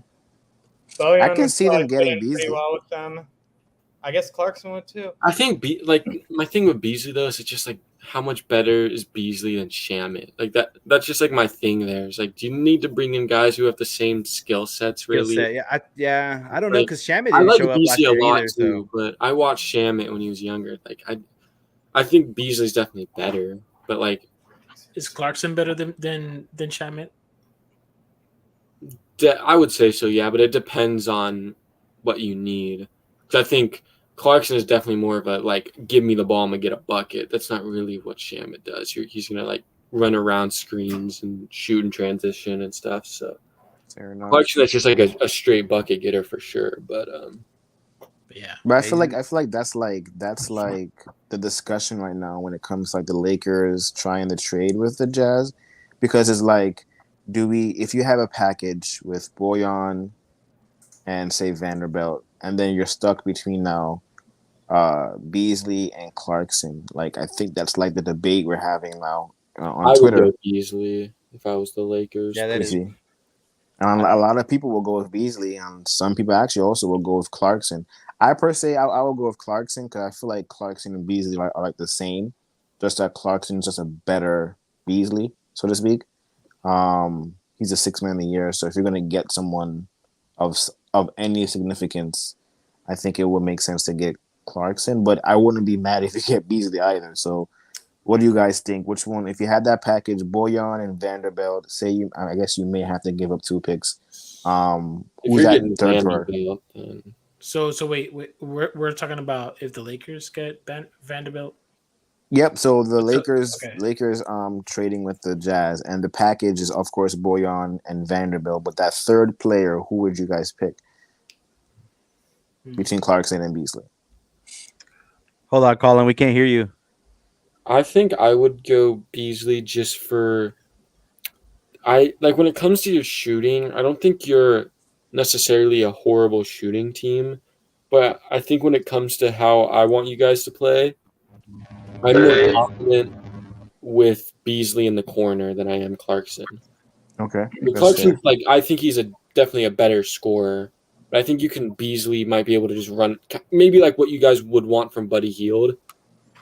Bojan I can would see them probably fit getting in Beasley. pretty well with them. I guess Clarkson would too. I think my thing with Beasley though is it's just like how much better is Beasley than Shamit? Like that's just like my thing there. It's like, do you need to bring in guys who have the same skill sets really? Yeah, I don't know because Shamit I didn't like show up last Beasley a year lot either. too, but I watched Shamit when he was younger. Like I think Beasley's definitely better, but like is Clarkson better than Shamit? I would say so, yeah, but it depends on what you need. I think Clarkson is definitely more of a like, give me the ball, I'm gonna get a bucket. That's not really what Shamit does. He's gonna like run around screens and shoot and transition and stuff. So Clarkson, that's just like a straight bucket getter for sure. But yeah. But I feel like that's like the discussion right now when it comes to like the Lakers trying to trade with the Jazz, because it's like, if you have a package with Bojan and say Vanderbilt, and then you're stuck between now Beasley and Clarkson. Like I think that's like the debate we're having now on Twitter. I would go Beasley if I was the Lakers. Yeah, that is. A lot of people will go with Beasley, and some people actually also will go with Clarkson. I per se, I will go with Clarkson because I feel like Clarkson and Beasley are like the same, just that Clarkson's just a better Beasley, so to speak. He's a 6 man of the year, so if you're gonna get someone of any significance, I think it would make sense to get Clarkson. But I wouldn't be mad if you get Beasley either. So, what do you guys think? Which one, if you had that package, Bojan and Vanderbilt? I guess you may have to give up 2 picks. Who's that third priority? So wait, we're talking about if the Lakers get Vanderbilt. Yep. So the okay. Lakers trading with the Jazz, and the package is of course Boyan and Vanderbilt. But that third player, who would you guys pick between Clarkson and Beasley? Hold on, Colin. We can't hear you. I think I would go Beasley just for when it comes to your shooting, I don't think you're necessarily a horrible shooting team, but I think when it comes to how I want you guys to play, I'm more confident with Beasley in the corner than I am Clarkson. Okay, But that's fair. Clarkson's I think he's definitely a better scorer. But I think Beasley might be able to just run, maybe like what you guys would want from Buddy Hield.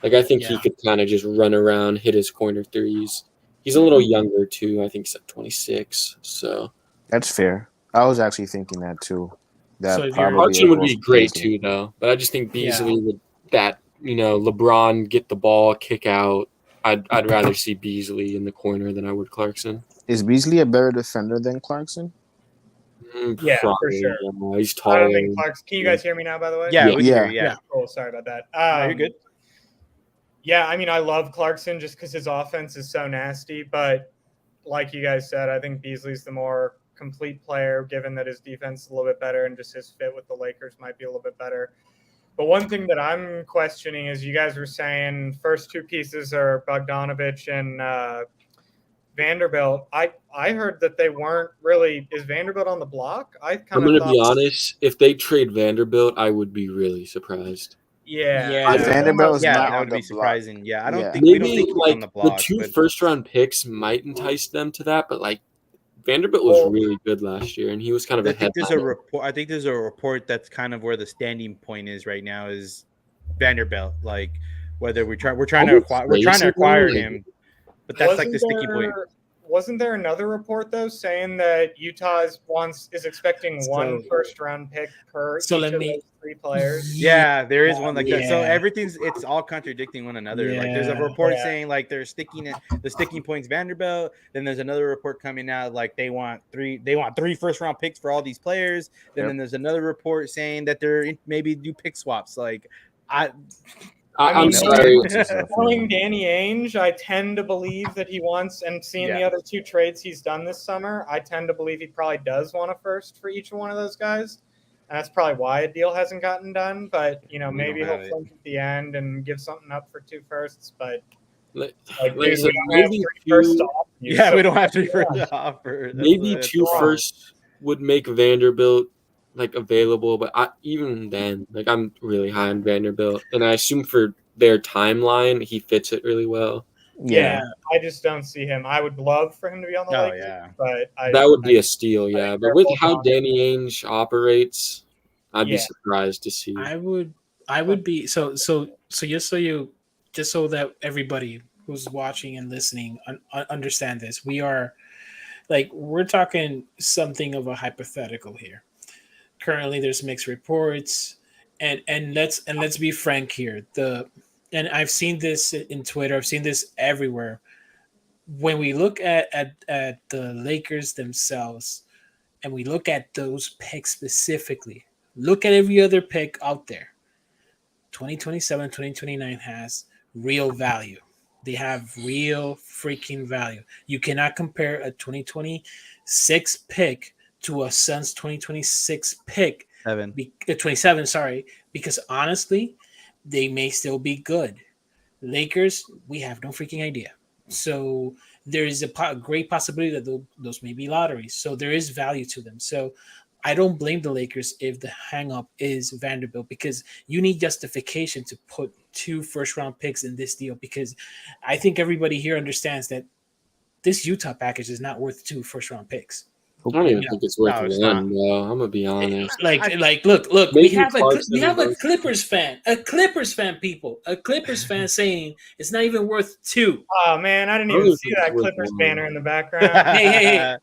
I think he could kind of just run around, hit his corner threes. He's a little younger too. I think he's 26. So That's fair. I was actually thinking that too. That So if you're- probably Clarkson would goes be with great Beasley. too, though. But I just think Beasley would LeBron get the ball, kick out. I'd rather see Beasley in the corner than I would Clarkson. Is Beasley a better defender than Clarkson? Yeah, for Probably, sure. yeah. He's I taller. don't think Clarkson. Can you guys hear me now? By the way. Yeah, Yeah. we can hear you. Yeah. Yeah. Cool. Sorry about that. No, you're good. Yeah, I mean, I love Clarkson just because his offense is so nasty. But like you guys said, I think Beasley's the more complete player, given that his defense is a little bit better and just his fit with the Lakers might be a little bit better. But one thing that I'm questioning is you guys were saying first two pieces are Bogdanovich and Vanderbilt. I heard that they weren't really. Is Vanderbilt on the block? I I'm kind going of to thought. be honest. If they trade Vanderbilt, I would be really surprised. Yeah. Yeah. Vanderbilt is Yeah, not that on would the be block. surprising. Yeah, I don't Yeah. think we don't Maybe think he's on the block. the two but first-round picks might entice them to that, but Vanderbilt was really good last year, and he was kind of I a think there's headliner. a report. I think there's a report that's kind of where the standing point is right now is Vanderbilt. Whether we're trying to acquire him, but that's like the sticking point. Wasn't there another report though saying that Utah is expecting one first-round pick per each of those three players? Yeah, there is one like that. So Yeah. it's all contradicting one another. Yeah. There's a report saying they're the sticking points Vanderbilt. Then there's another report coming out they want three first-round picks for all these players. Then there's another report saying that they're maybe do pick swaps. I'm sorry. Knowing Danny Ainge, I tend to believe that he wants, and seeing the other two trades he's done this summer, I tend to believe he probably does want a first for each one of those guys. And that's probably why a deal hasn't gotten done. But, maybe he'll flinch at the end and give something up for two firsts. But, we don't have three firsts to offer you. Yeah, we don't have three firsts to offer. Maybe two firsts would make Vanderbilt available, but even then, I'm really high on Vanderbilt, and I assume for their timeline, he fits it really well. Yeah, I just don't see him. I would love for him to be on the Lakers, but that would be a steal. Yeah, but with how Danny Ainge operates, I'd be surprised to see. I would be so just so that everybody who's watching and listening understand this. We're talking something of a hypothetical here. Currently, there's mixed reports, and let's be frank here. And I've seen this in Twitter. I've seen this everywhere. When we look at the Lakers themselves, and we look at those picks specifically, look at every other pick out there. 2027, 2029 has real value. They have real freaking value. You cannot compare a 2026 pick to a Suns 2026 pick. 27, sorry, because honestly, they may still be good. Lakers, we have no freaking idea. So there is a great possibility that those may be lotteries. So there is value to them. So I don't blame the Lakers if the hang-up is Vanderbilt, because you need justification to put two first-round picks in this deal, because I think everybody here understands that this Utah package is not worth two first-round picks. I don't even think it's worth one, though. I'm gonna be honest. Look. We have a Clippers fan, people, a Clippers fan saying it's not even worth two. Oh man, I didn't even see that Clippers banner in the background. hey,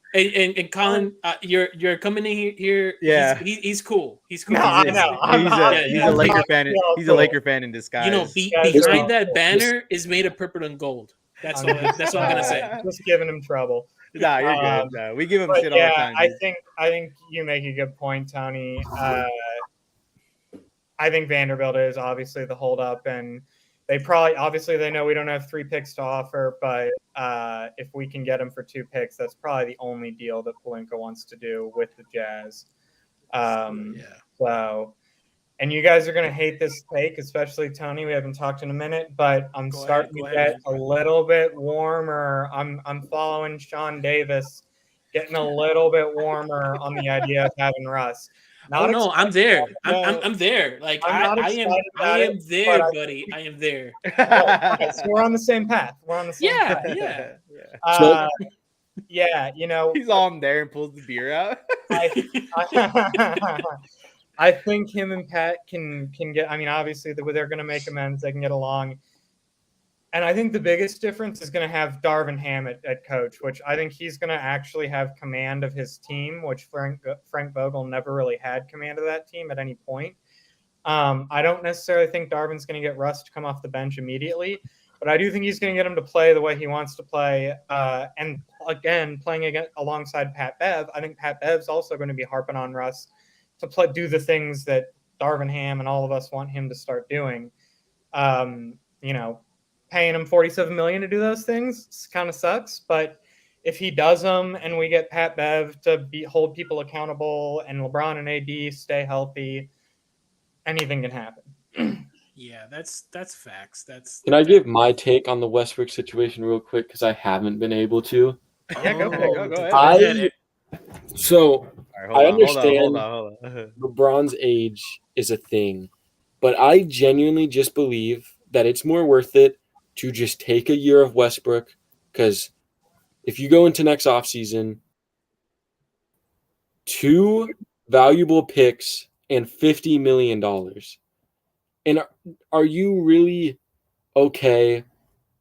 and Colin, you're coming in here. Yeah, he's cool. He's cool. No, I know. He's a Laker fan. He's a Laker fan in disguise. Behind that banner is made of purple and gold. That's all I'm gonna say. Just giving him trouble. Nah, you're good. No, we give him shit all the time. I think you make a good point, Tony. I think Vanderbilt is obviously the holdup, and they obviously they know we don't have 3 picks to offer, but if we can get him for 2 picks, that's probably the only deal that Pelinka wants to do with the Jazz. So, and you guys are going to hate this take, especially Tony. We haven't talked in a minute, but I'm starting to get a little bit warmer. I'm following Sean Davis, getting a little bit warmer on the idea of having Russ. I'm there. I'm there. Like I am there, buddy. I am there. Okay, so we're on the same path. We're on the same path. Yeah, you know, he's on there and pulls the beer out. I think him and Pat can get. I mean, obviously they're going to make amends. They can get along. And I think the biggest difference is going to have Darvin Ham at coach, which I think he's going to actually have command of his team, which Frank Vogel never really had command of that team at any point. I don't necessarily think Darvin's going to get Russ to come off the bench immediately, but I do think he's going to get him to play the way he wants to play. And again, playing alongside Pat Bev, I think Pat Bev's also going to be harping on Russ to do the things that Darvin Ham and all of us want him to start doing. You know, paying him $47 million to do those things kind of sucks, but if he does them and we get Pat Bev to hold people accountable and LeBron and AD stay healthy, anything can happen. Yeah, that's facts. Can I give my take on the Westbrook situation real quick because I haven't been able to? Yeah, go ahead. I understand hold on. LeBron's age is a thing, but I genuinely just believe that it's more worth it to just take a year of Westbrook, because if you go into next offseason, 2 valuable picks and $50 million. And are you really okay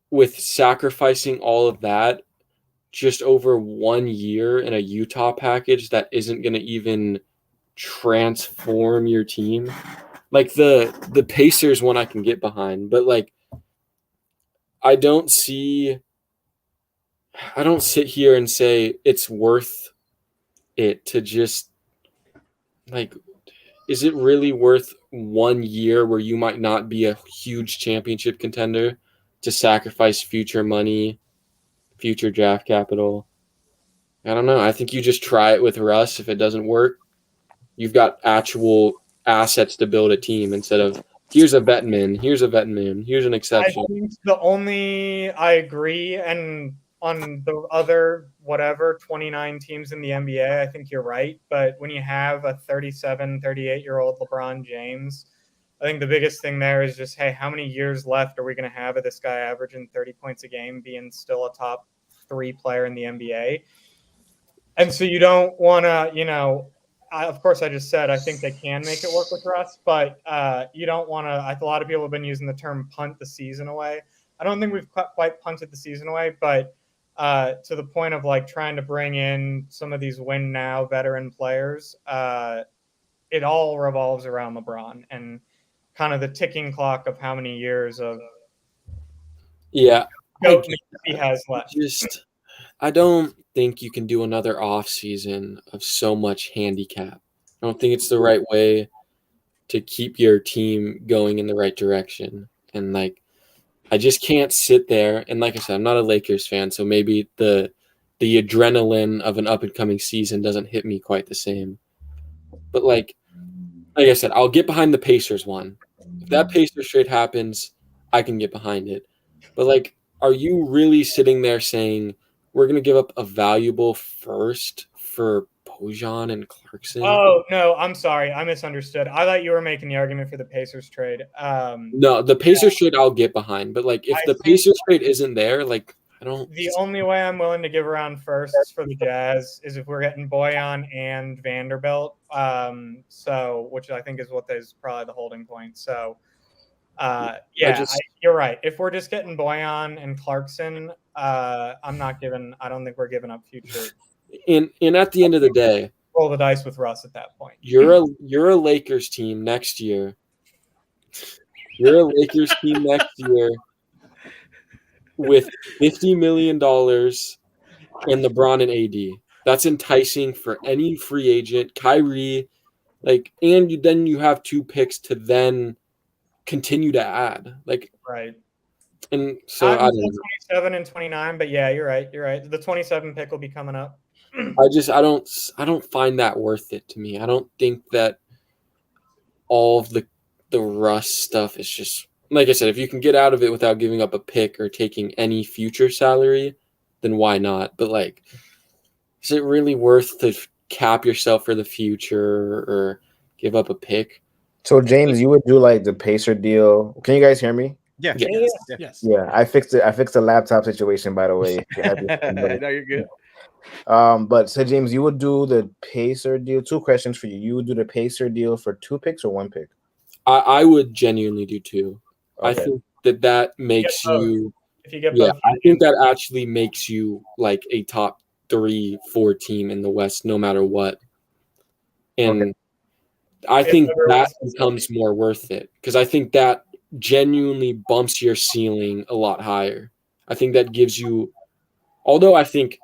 with sacrificing all of that just over 1 year in a Utah package that isn't going to even transform your team? Like the Pacers one I can get behind, but like I don't sit here and say it's worth it to just like, is it really worth 1 year where you might not be a huge championship contender to sacrifice future money, future draft capital? I don't know. I think you just try it with Russ. If it doesn't work, you've got actual assets to build a team instead of here's a vet man, here's an exception. I agree. And on the other 29 teams in the NBA, I think you're right. But when you have a 37, 38-year-old LeBron James, I think the biggest thing there is just, hey, how many years left are we going to have of this guy averaging 30 points a game, being still a top 3 player in the NBA? And so you don't want to, of course, I just said I think they can make it work with Russ, but you don't want to. A lot of people have been using the term punt the season away. I don't think we've quite punted the season away, but to the point of like trying to bring in some of these win now veteran players, it all revolves around LeBron and kind of the ticking clock of how many years of he has left. I don't think you can do another off season of so much handicap. I don't think it's the right way to keep your team going in the right direction. And like, I just can't sit there. And like I said, I'm not a Lakers fan, so maybe the adrenaline of an up and coming season doesn't hit me quite the same. But like I said, I'll get behind the Pacers one. If that Pacers trade happens, I can get behind it. But like, are you really sitting there saying we're going to give up a valuable first for Bojan and Clarkson? Oh, no, I'm sorry. I misunderstood. I thought you were making the argument for the Pacers trade. No, the Pacers trade I'll get behind. But, like, if the Pacers trade isn't there, like, I don't... The only way I'm willing to give around firsts for the Jazz is if we're getting Bojan and Vanderbilt, which I think is what is probably the holding point. So, you're right. If we're just getting Bojan and Clarkson, I don't think we're giving up future. And at the end of the day, roll the dice with Russ at that point. You're a Lakers team next year. You're a Lakers team next year with $50 million and LeBron and AD. That's enticing for any free agent. Kyrie, like, and then you have 2 picks to then continue to add. Like, Right. and so I I'm don't know. 27 and 29, but yeah, you're right. You're right. The 27 pick will be coming up. I don't find that worth it to me. I don't think that all of the Russ stuff is just, like I said, if you can get out of it without giving up a pick or taking any future salary, then why not? But like, is it really worth to cap yourself for the future or give up a pick? So James, you would do like the Pacer deal. Can you guys hear me? Yeah. Yeah. Yes. Yeah, I fixed it. I fixed the laptop situation, by the way. No, you're good. But so James, you would do the Pacer deal. Two questions for you. You would do the Pacer deal for 2 picks or 1 pick? I would genuinely do too. I Okay. think that makes both. you, If you get yeah, both, I think that actually makes you like a top 3-4 team in the West, no matter what. And I If think ever that West is becomes more worth it because I think that genuinely bumps your ceiling a lot higher. I think that gives you, although I think,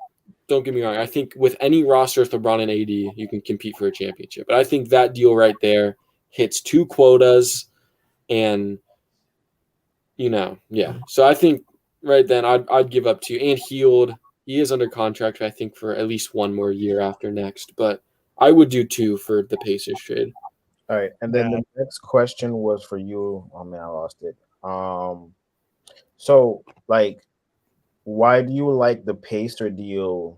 don't get me wrong, I think with any roster with LeBron and AD, you can compete for a championship. But I think that deal right there hits 2 quotas and, yeah. So I think right then I'd give up to you. And Healed, he is under contract, I think, for at least 1 more year after next. But I would do 2 for the Pacers trade. All right. And then the next question was for you. Oh man, I lost it. So like, why do you like the Pacer deal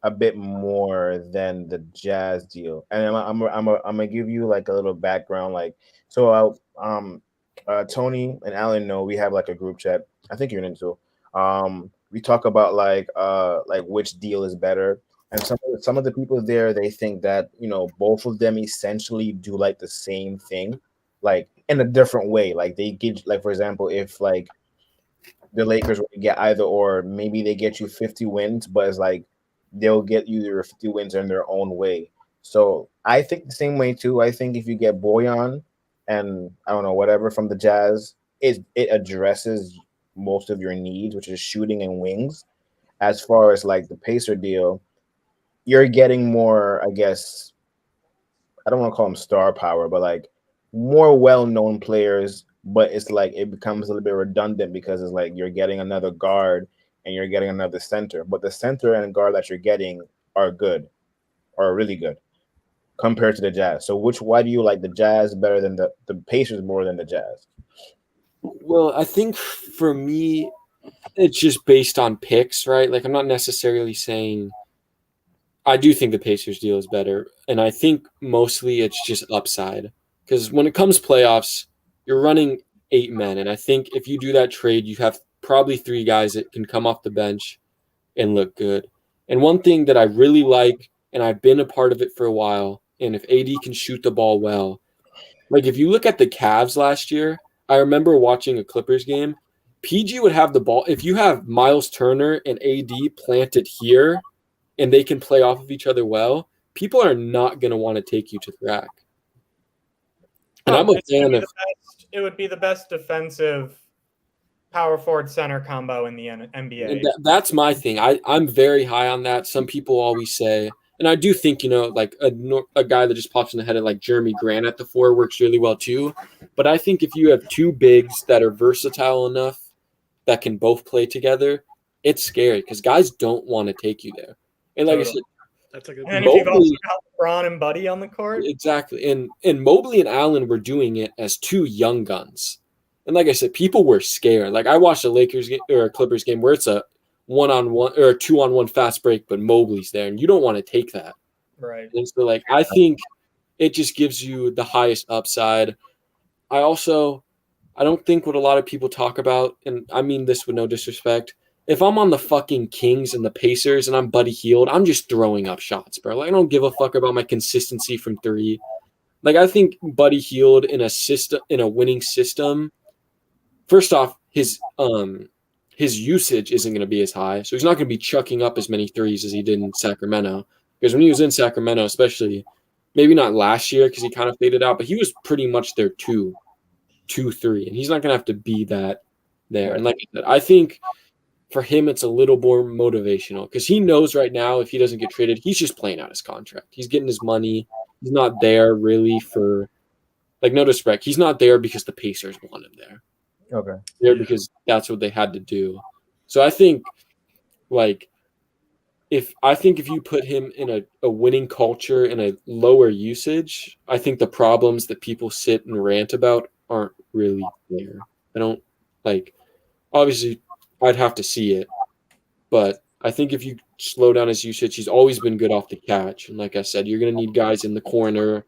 a bit more than the Jazz deal? And I'm gonna give you like a little background. Like, so Tony and Alan know we have like a group chat. I think you're into. We talk about like which deal is better. And some of the people there, they think that both of them essentially do like the same thing, like in a different way. Like they get, like, for example, if like the Lakers will get either or, maybe they get you 50 wins, but it's like they'll get you your 50 wins in their own way. So I think the same way too. I think if you get Boyan and I don't know whatever from the Jazz, it addresses most of your needs, which is shooting and wings. As far as like the Pacer deal, you're getting more, I guess, I don't want to call them star power, but like more well-known players. But it's like it becomes a little bit redundant because it's like you're getting another guard and you're getting another center. But the center and guard that you're getting are good, are really good compared to the Jazz. So why do you like the Jazz better than the Pacers more than the Jazz? Well, I think for me, it's just based on picks, right? Like I'm not necessarily saying I do think the Pacers deal is better, and I think mostly it's just upside because when it comes playoffs, you're running 8 men, and I think if you do that trade, you have probably 3 guys that can come off the bench and look good. And one thing that I really like, and I've been a part of it for a while, and if AD can shoot the ball well, like if you look at the Cavs last year, I remember watching a Clippers game. PG would have the ball. If you have Miles Turner and AD planted here and they can play off of each other well, people are not going to want to take you to the rack. And I'm a fan of it would be the best defensive power forward center combo in the NBA. And that's my thing. I'm very high on that. Some people always say, and I do think, like a guy that just pops in the head of like Jeremy Grant at the 4 works really well too. But I think if you have 2 bigs that are versatile enough that can both play together, it's scary because guys don't want to take you there. And like I said, that's a good and if you've also got LeBron and Buddy on the court. Exactly. And Mobley and Allen were doing it as 2 young guns. And like I said, people were scared. Like I watched a Lakers game or a Clippers game where it's a 1-on-1 or a 2-on-1 fast break, but Mobley's there, and you don't want to take that. Right. And so, like, I think it just gives you the highest upside. I don't think what a lot of people talk about, and I mean this with no disrespect. If I'm on the fucking Kings and the Pacers and I'm Buddy Hield, I'm just throwing up shots, bro. Like I don't give a fuck about my consistency from 3. Like I think Buddy Hield in a winning system. First off, his usage isn't going to be as high, so he's not going to be chucking up as many threes as he did in Sacramento. Because when he was in Sacramento, especially, maybe not last year because he kind of faded out, but he was pretty much their 2-3, and he's not going to have to be that there. And like I said, I think for him it's a little more motivational because he knows right now if he doesn't get traded, he's just playing out his contract. He's getting his money. He's not there really for like no disrespect, he's not there because the Pacers want him there. Okay. There because that's what they had to do. So I think like if you put him in a winning culture and a lower usage, I think the problems that people sit and rant about aren't really there. I don't like obviously I'd have to see it, but I think if you slow down his usage, he's always been good off the catch. And like I said, you're gonna need guys in the corner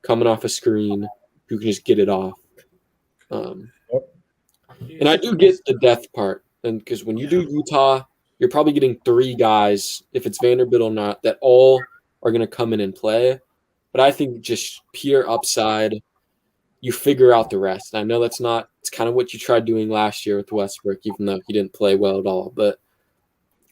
coming off a screen who can just get it off. And I do get the depth part, and because when you do Utah, you're probably getting 3 guys, if it's Vanderbilt or not, that all are going to come in and play. But I think just pure upside, you figure out the rest. And I know it's kind of what you tried doing last year with Westbrook, even though he didn't play well at all. But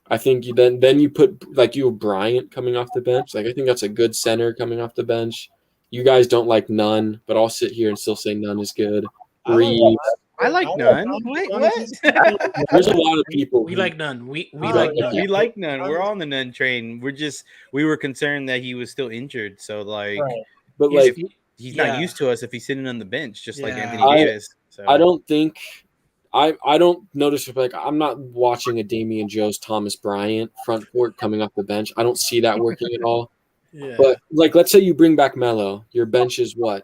I think then you put like you have Bryant coming off the bench. Like I think that's a good center coming off the bench. You guys don't like Nunn, but I'll sit here and still say Nunn is good. Reeves. I like Nunn. Wait, what? There's a lot of people. We like Nunn. We like like Nunn. We like Nunn. We're on the Nunn train. We were concerned that he was still injured. So like, but like he's not used to us if he's sitting on the bench, just like Anthony Davis. So I don't think I don't notice like I'm not watching a Damian Jones, Thomas Bryant front court coming off the bench. I don't see that working at all. Yeah. But like let's say you bring back Melo, your bench is what?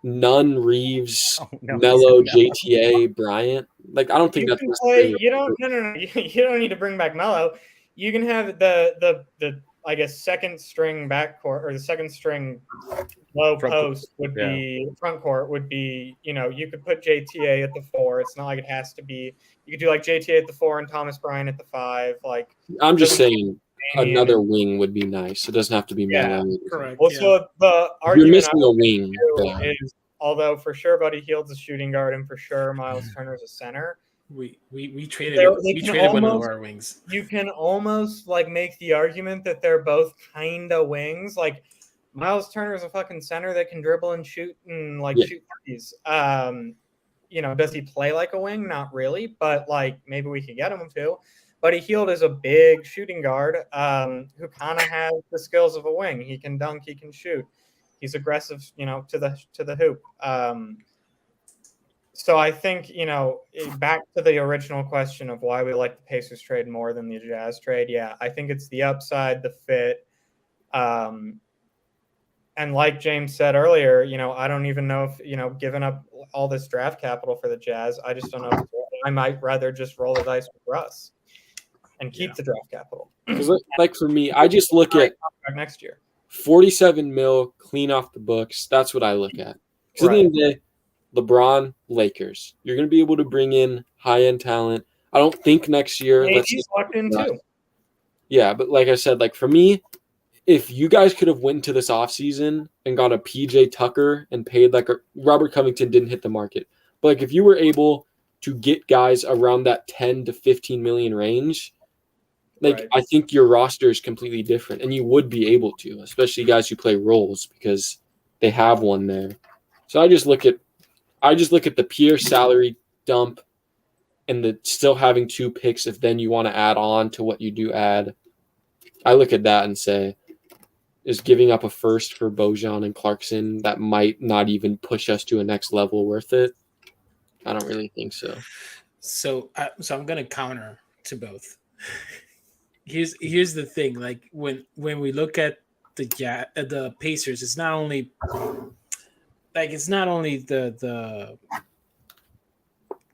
Nunn, Reeves, Melo, JTA, Bryant. Like I don't think that's play. You don't. No. You don't need to bring back Melo. You can have the I guess second string backcourt or the second string low post would be front court would be. You could put JTA at the 4. It's not like it has to be. You could do like JTA at the 4 and Thomas Bryant at the 5. Like I'm just saying. Another wing would be nice. It doesn't have to be Melo. Correct. Well, so the argument you're missing a wing is, although for sure Buddy Hield's a shooting guard and for sure Miles Turner's a center. We traded one of our wings. You can almost like make the argument that they're both kind of wings. Like Miles Turner's a fucking center that can dribble and shoot and shoot threes. Does he play like a wing? Not really, but like maybe we could get him to. Buddy Hield is a big shooting guard who kind of has the skills of a wing. He can dunk, he can shoot. He's aggressive, to the hoop. So I think, back to the original question of why we like the Pacers trade more than the Jazz trade. Yeah, I think it's the upside, the fit. And like James said earlier, I don't even know if, giving up all this draft capital for the Jazz, I just don't know. I might rather just roll the dice with Russ and keep the draft capital. Like for me, I just look at next year. 47 mil clean off the books. That's what I look at. Because at the end of the day, LeBron, Lakers. You're going to be able to bring in high-end talent. I don't think next year. He's locked in too. Yeah, but like I said, like for me, if you guys could have went into this offseason and got a PJ Tucker and paid like Robert Covington didn't hit the market. But like if you were able to get guys around that 10 to 15 million range, I think your roster is completely different, and you would be able to, especially guys who play roles because they have one there. So I just look at the pure salary dump and the still having 2 picks if then you want to add on to what you do add. I look at that and say, is giving up a first for Bojan and Clarkson that might not even push us to a next level worth it? I don't really think so. So I'm going to counter to both. Here's the thing. Like when we look at the Pacers, it's not only the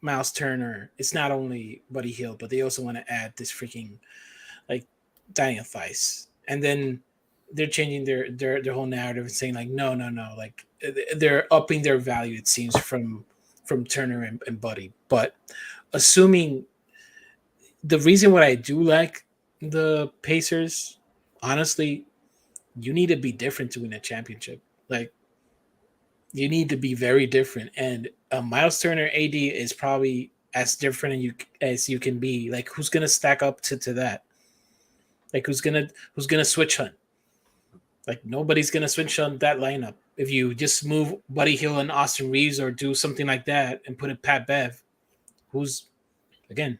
Miles Turner, it's not only Buddy Hield, but they also want to add this freaking like Daniel Theis, and then they're changing their whole narrative and saying like no, like they're upping their value. It seems from Turner and Buddy, but assuming the reason why I do like the Pacers, honestly, you need to be different to win a championship. Like you need to be very different, and Miles Turner AD is probably as different as you can be. Like who's gonna stack up to that? Like who's gonna switch Hunt? Like nobody's gonna switch on that lineup. If you just move Buddy Hield and Austin Reeves or do something like that and put in Pat Bev, who's gonna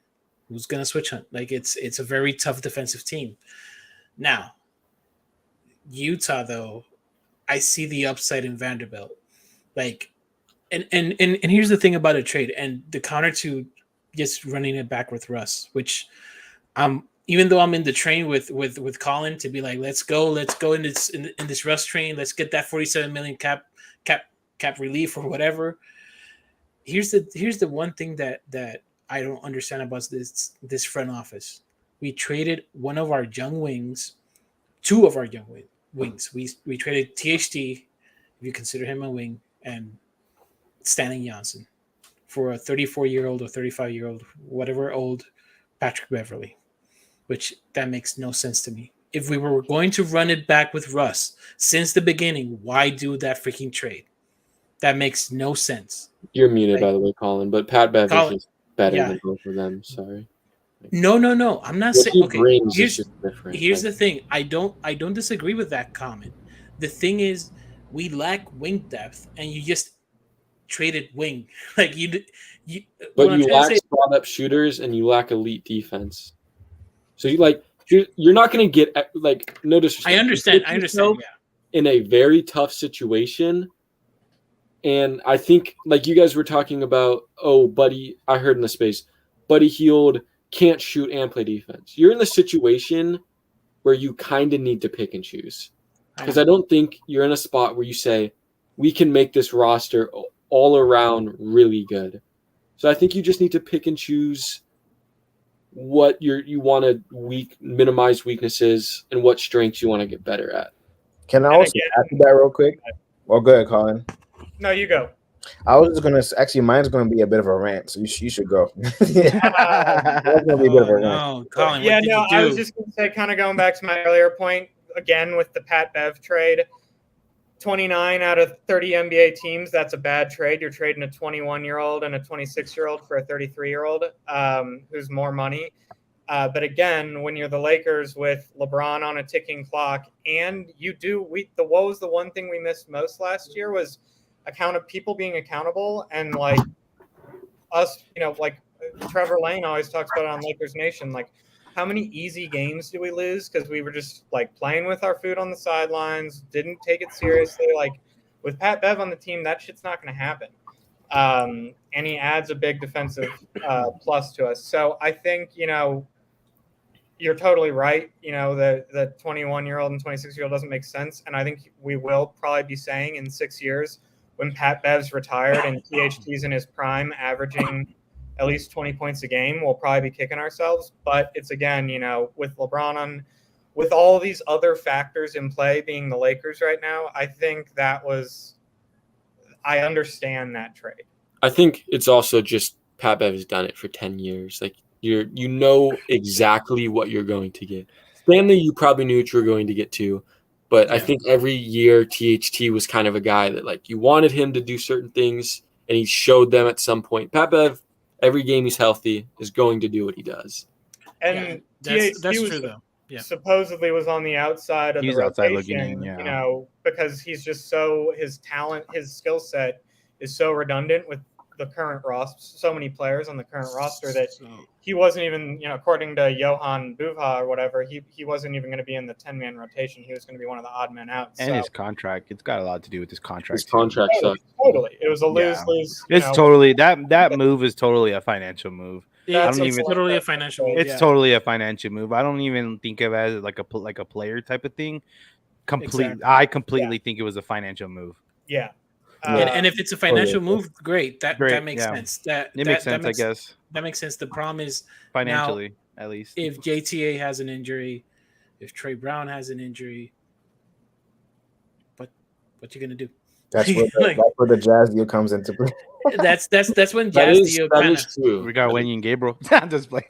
switch Hunt? Like it's a very tough defensive team. Now, Utah though, I see the upside in Vanderbilt. Like, and here's the thing about a trade, and the counter to just running it back with Russ, which even though I'm in the train with Colin to be like, let's go in this Russ train, let's get that 47 million cap relief or whatever. Here's the one thing that I don't understand about this front office. We traded one of our young wings, two of our young wings. We traded THT, if you consider him a wing, and Stanley Johnson for a 34-year-old or 35-year-old, whatever old Patrick Beverley, which that makes no sense to me. If we were going to run it back with Russ since the beginning, why do that freaking trade? That makes no sense. You're muted, by the way, Colin. But Pat Bev is just better than both of them. Sorry. No. I'm not saying. Okay, here's the thing. I don't disagree with that comment. The thing is, we lack wing depth, and you just traded wing. Like you. But you lack spot up shooters, and you lack elite defense. So you're not going to get no disrespect. I understand. Yeah. In a very tough situation. And I think, like you guys were talking about, Buddy, I heard in the space, Buddy Hield can't shoot and play defense. You're in the situation where you kind of need to pick and choose. Because I don't think you're in a spot where you say, we can make this roster all around really good. So I think you just need to pick and choose what you want to minimize weaknesses and what strengths you want to get better at. Can I also add to that real quick? Well, go ahead, Colin. No, you go. I was just gonna actually, mine's gonna be a bit of a rant, so you should go. It's gonna be a bit of a rant. No, Colin. Yeah, no, I was just gonna say, kind of going back to my earlier point again with the Pat Bev trade. 29 out of 30 NBA teams, that's a bad trade. You're trading a 21-year-old and a 26-year-old for a 33-year-old who's more money. But again, when you're the Lakers with LeBron on a ticking clock, and what was the one thing we missed most last year was people being accountable, and like us, like Trevor Lane always talks about it on Lakers Nation, like how many easy games do we lose because we were just like playing with our food on the sidelines, didn't take it seriously. Like with Pat Bev on the team, that shit's not going to happen. And he adds a big defensive plus to us. So I think, you're totally right. The 21-year-old and 26-year-old doesn't make sense. And I think we will probably be saying in 6 years, when Pat Bev's retired and THT's in his prime, averaging at least 20 points a game, we'll probably be kicking ourselves. But it's, again, with LeBron with all these other factors in play, being the Lakers right now, I think I understand that trade. I think it's also just Pat Bev has done it for 10 years. Like you know exactly what you're going to get. Stanley, you probably knew what you were going to get too. But I think every year THT was kind of a guy that like you wanted him to do certain things, and he showed them at some point. Pat Bev, every game he's healthy, is going to do what he does. And that's true though. Yeah. Supposedly was on the outside of the rotation, outside looking in, because he's just his talent, his skill set is so redundant with the current roster, so many players on the current roster that he wasn't even, according to Johan Buha or whatever, he wasn't even going to be in the 10-man rotation. He was going to be one of the odd men out. And his contract, it's got a lot to do with his contract. His contract sucks. Totally. It was a lose-lose. It's totally that move is totally a financial move. Yeah, it's totally a financial move. It's totally a financial move. I don't even think of it as like a player type of thing. I completely think it was a financial move. Yeah. And if it's a financial move, great. That makes sense. It makes sense, I guess. That makes sense. The problem is financially, at least. If JTA has an injury, if Trey Brown has an injury, what you gonna do? That's where the Jazz deal comes into play. That's when Jazz deal kind of. We got Wendy and Gabriel. I'm just playing.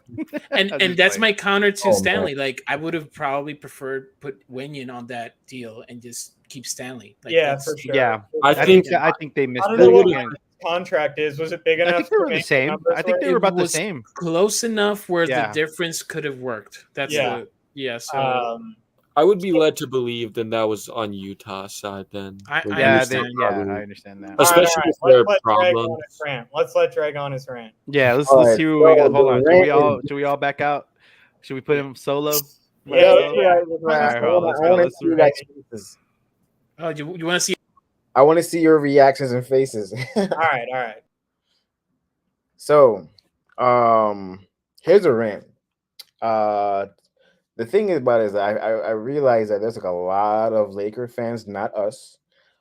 And that's my counter to Stanley. Man. Like I would have probably preferred put Wenyan on that deal and just keep Stanley. Like, for sure. Yeah, I think they missed. I don't know what the contract is. Was it big enough? I think they were the same. I think they were about the same. Close enough where the difference could have worked. That's so. I would be led to believe then that was on Utah's side then. I understand that. Especially if there are problems. Let's let Drake on his rant. Yeah, let's see what we got. Hold on. Should we all back out? Should we put him solo? Yeah. Oh, you want to see? I want to see your reactions and faces. All right, all right. So, here's a rant. Uh, the thing about it is I realize that there's like a lot of Laker fans, not us,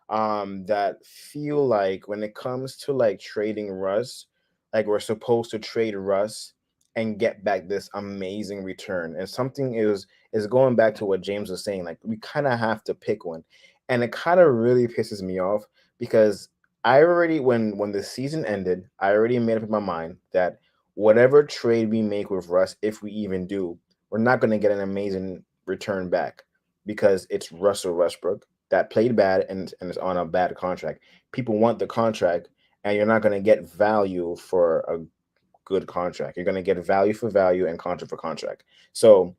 that feel like when it comes to like trading Russ, like we're supposed to trade Russ and get back this amazing return. And something is going back to what James was saying. Like we kind of have to pick one, and it kind of really pisses me off because I already when the season ended, I already made up in my mind that whatever trade we make with Russ, if we even do, we're not going to get an amazing return back because it's Russell Westbrook that played bad and is on a bad contract. People want the contract, and you're not going to get value for a good contract. You're going to get value for value and contract for contract. So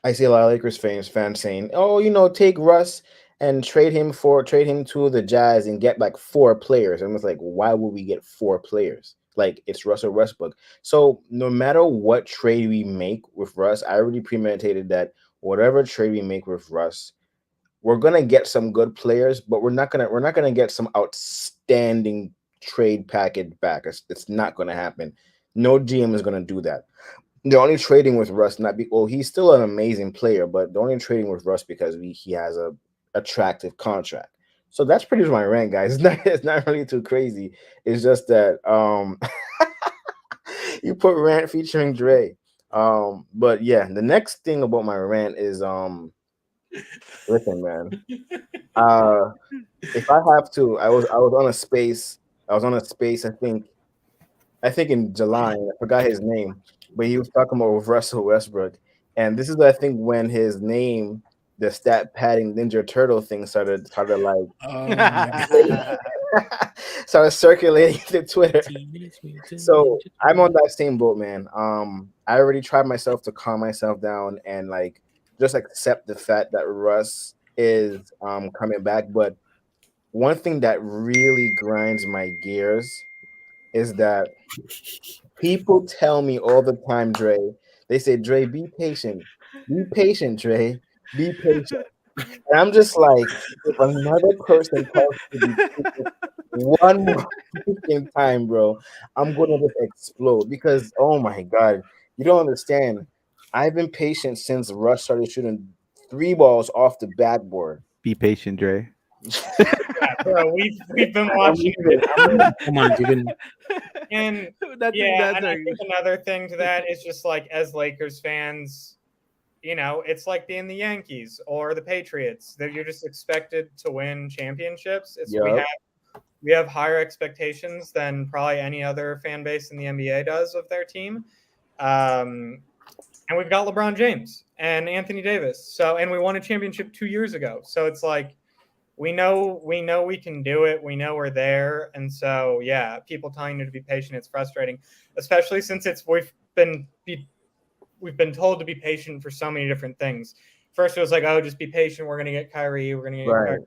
I see a lot of Lakers fans saying, "Oh, take Russ and trade him to the Jazz and get like 4 players." And it's like, why would we get 4 players? Like it's Russell Westbrook. So no matter what trade we make with Russ, I already premeditated that whatever trade we make with Russ, we're gonna get some good players, but we're not gonna get some outstanding trade package back. It's not gonna happen. No GM is gonna do that. The only trading with Russ, not be well, he's still an amazing player, but the only trading with Russ because he has a attractive contract. So that's pretty much my rant, guys. It's not really too crazy. It's just that you put rant featuring Dre. But yeah, the next thing about my rant is listen, man. Uh if I have to, I was on a space. I was on a space, I think in July, I forgot his name, but he was talking about with Russell Westbrook. And this is I think when his name, the stat padding Ninja Turtle thing started like Oh my god. started circulating to Twitter. Teenage Mutant So Ninja I'm on Turtles. that same boat, man. I already tried myself to calm myself down and like just accept the fact that Russ is coming back. But one thing that really grinds my gears is that people tell me all the time, Dre. They say, Dre, be patient. Be patient, Dre. Be patient. And I'm just like, if another person tells me to be patient one more freaking time, bro, I'm gonna just explode because oh my god, you don't understand. I've been patient since Rush started shooting 3 balls off the backboard. Be patient, Dre. Yeah, bro, we've been I'm watching, leaving. I'm leaving. Come on, you've been and That's yeah, that's and I our, think another thing to that is just like as Lakers fans, it's like being the Yankees or the Patriots that you're just expected to win championships. Yup. We have higher expectations than probably any other fan base in the NBA does of their team. And we've got LeBron James and Anthony Davis. So, and we won a championship 2 years ago. So it's like we know we can do it. We know we're there. And so, yeah, people telling you to be patient, it's frustrating, especially since we've been told to be patient for so many different things. First, it was like, oh, just be patient. We're gonna get Kyrie. We're gonna get Kyrie. Right.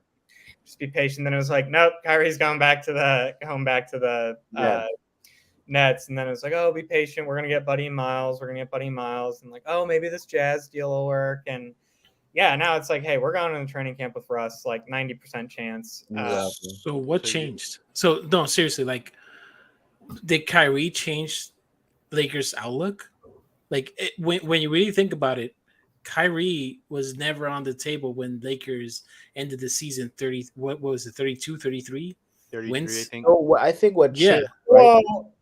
Just be patient. Then it was like, nope, Kyrie's going back to the Yeah. Nets. And then it was like, oh, be patient. We're gonna get Buddy Miles. We're gonna get Buddy Miles. And like, oh, maybe this Jazz deal will work. And yeah, now it's like, hey, we're going in the training camp with Russ, like 90% chance. Exactly. so what So you- changed? So no, seriously, like did Kyrie change Lakers' outlook? Like when you really think about it, Kyrie was never on the table when Lakers ended the season 30. What was it, 32, 33 33, I wins? think. So I think what Yeah. changed, right? Well,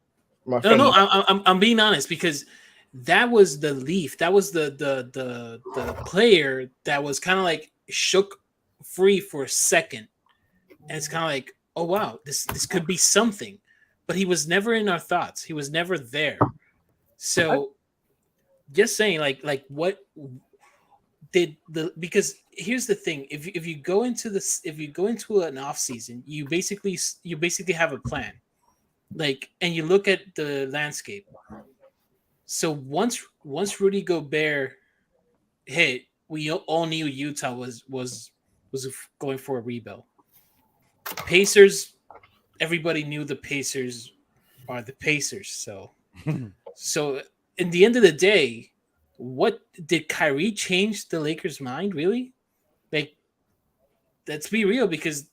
My No, friend, no, I'm being honest because that was the Leaf. That was the player that was kind of like shook free for a second, and it's kind of like, oh wow, this could be something, but he was never in our thoughts. He was never there. So just saying, like what did the because here's the thing: if you go into this, if you go into an off season, you basically have a plan, like, and you look at the landscape. So once Rudy Gobert hit, we all knew Utah was going for a rebuild. Pacers, everybody knew the Pacers are the Pacers. So in the end of the day, what did Kyrie change the Lakers' mind? Really? Like, let's be real, because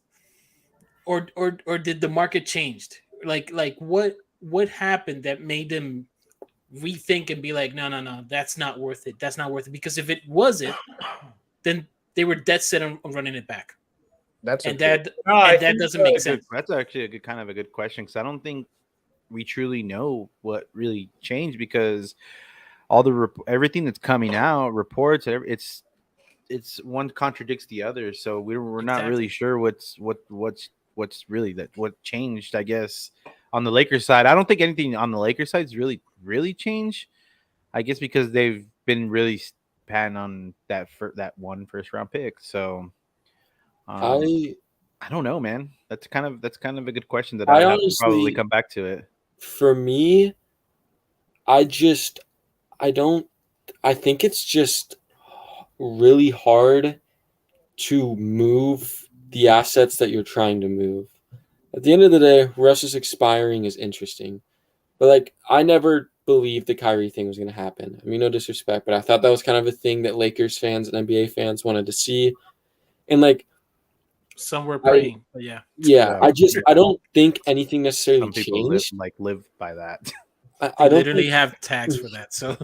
or did the market changed? Like what happened that made them rethink and be like, no, that's not worth it. That's not worth it. Because if it wasn't, then they were dead set on running it back. That's And okay. that doesn't make sense. That's actually a good kind of a good question because I don't think we truly know what really changed because all the everything that's coming out, reports, it's one contradicts the other, so we're not really sure what's really what changed. I guess on the Lakers side, I don't think anything on the Lakers side is really changed. I guess because they've been really patting on that one first round pick. So I don't know, man. That's kind of a good question that I'd have to probably come back to it. For me, I think it's just really hard to move the assets that you're trying to move. At the end of the day, Russ's expiring is interesting. But like I never believed the Kyrie thing was going to happen. I mean, no disrespect, but I thought that was kind of a thing that Lakers fans and NBA fans wanted to see. And like some were praying, but yeah. I don't think anything necessarily Some people changed. live by that. I literally have tags for that. So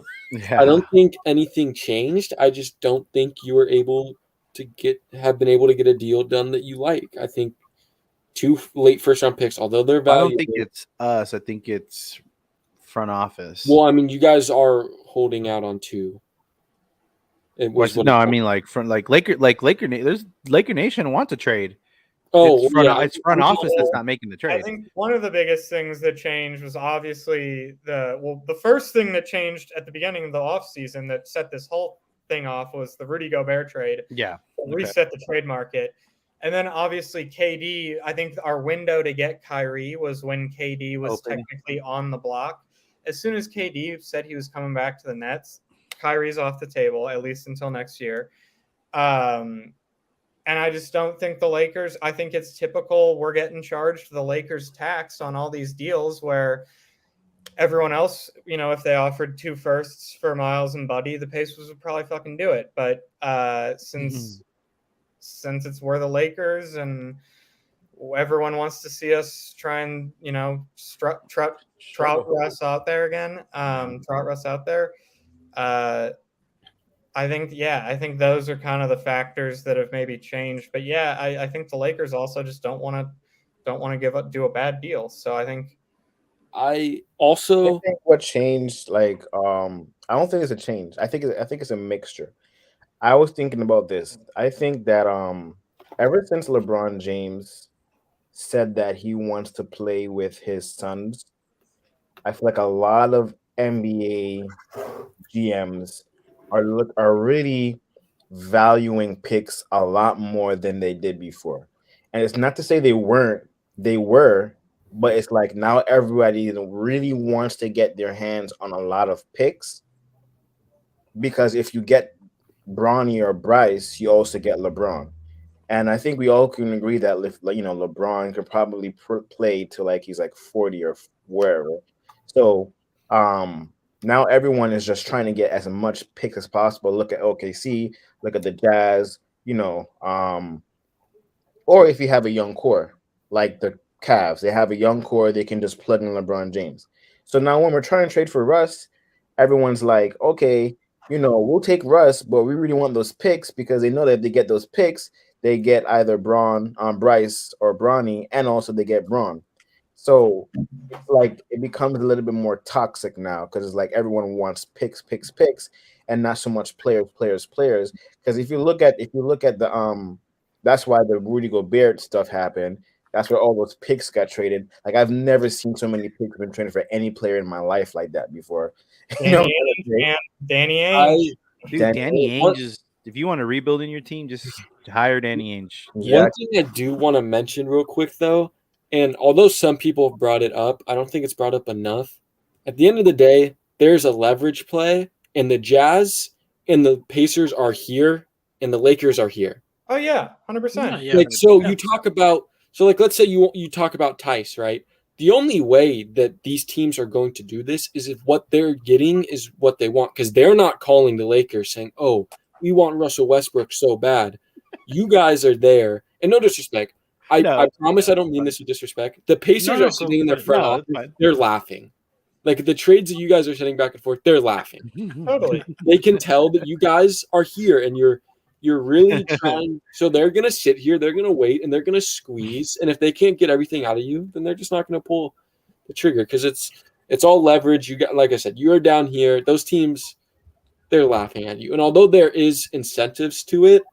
I don't think anything changed. I just don't think you were able to have been able to get a deal done that you like. I think 2 late first round picks, although they're valuable. I don't think it's us. I think it's front office. Well, I mean, you guys are holding out on 2. I mean, Laker there's Laker Nation wants a trade. Oh, it's front office that's not making the trade. I think one of the biggest things that changed was obviously the first thing that changed at the beginning of the offseason that set this whole thing off was the Rudy Gobert trade. Yeah. Reset the trade market. And then obviously KD, I think our window to get Kyrie was when KD was technically on the block. As soon as KD said he was coming back to the Nets, Kyrie's off the table, at least until next year. And I just don't think the Lakers, I think it's typical we're getting charged the Lakers tax on all these deals where everyone else, if they offered 2 firsts for Miles and Buddy, the Pacers would probably fucking do it. But since it's we're the Lakers and everyone wants to see us try and, trout Russ out there again, trout Russ out there, I think those are kind of the factors that have maybe changed. But yeah, I think the Lakers also just don't want to do a bad deal. So I think I think what changed, I don't think it's a change. I think it's a mixture. I was thinking about this. I think that ever since LeBron James said that he wants to play with his sons, I feel like a lot of NBA GMs are really valuing picks a lot more than they did before. And it's not to say they were, but it's like now everybody really wants to get their hands on a lot of picks, because if you get Bronny or Bryce, you also get LeBron. And I think we all can agree that LeBron could probably play till he's 40 or wherever. So now everyone is just trying to get as much picks as possible. Look at OKC, look at the Jazz, or if you have a young core like the Cavs, they have a young core, they can just plug in LeBron James. So now when we're trying to trade for Russ, everyone's like, okay, we'll take Russ, but we really want those picks because they know that if they get those picks, they get either Bryce or Bronny, and also they get Braun. So it's it becomes a little bit more toxic now because it's everyone wants picks, and not so much players. Because if you look at the that's why the Rudy Gobert stuff happened. That's where all those picks got traded. I've never seen so many picks been traded for any player in my life like that before. Danny Ainge. Danny Ainge is. If you want to rebuild in your team, just hire Danny Ainge. One thing I do want to mention real quick, though, and although some people have brought it up, I don't think it's brought up enough. At the end of the day, there's a leverage play, and the Jazz and the Pacers are here, and the Lakers are here. Oh, yeah, 100%. Yeah, you talk about – let's say you talk about Tice, right? The only way that these teams are going to do this is if what they're getting is what they want, because they're not calling the Lakers saying, oh, we want Russell Westbrook so bad. You guys are there. And no disrespect, I promise I don't mean this with disrespect. The Pacers are sitting in their front No, office. it's fine. They're laughing. Like the trades that you guys are sending back and forth, they're laughing. Totally. They can tell that you guys are here and you're really trying. So they're gonna sit here, they're gonna wait, and they're gonna squeeze. And if they can't get everything out of you, then they're just not gonna pull the trigger because it's all leverage. You got, like I said, you're down here. Those teams, they're laughing at you. And although there is incentives to it,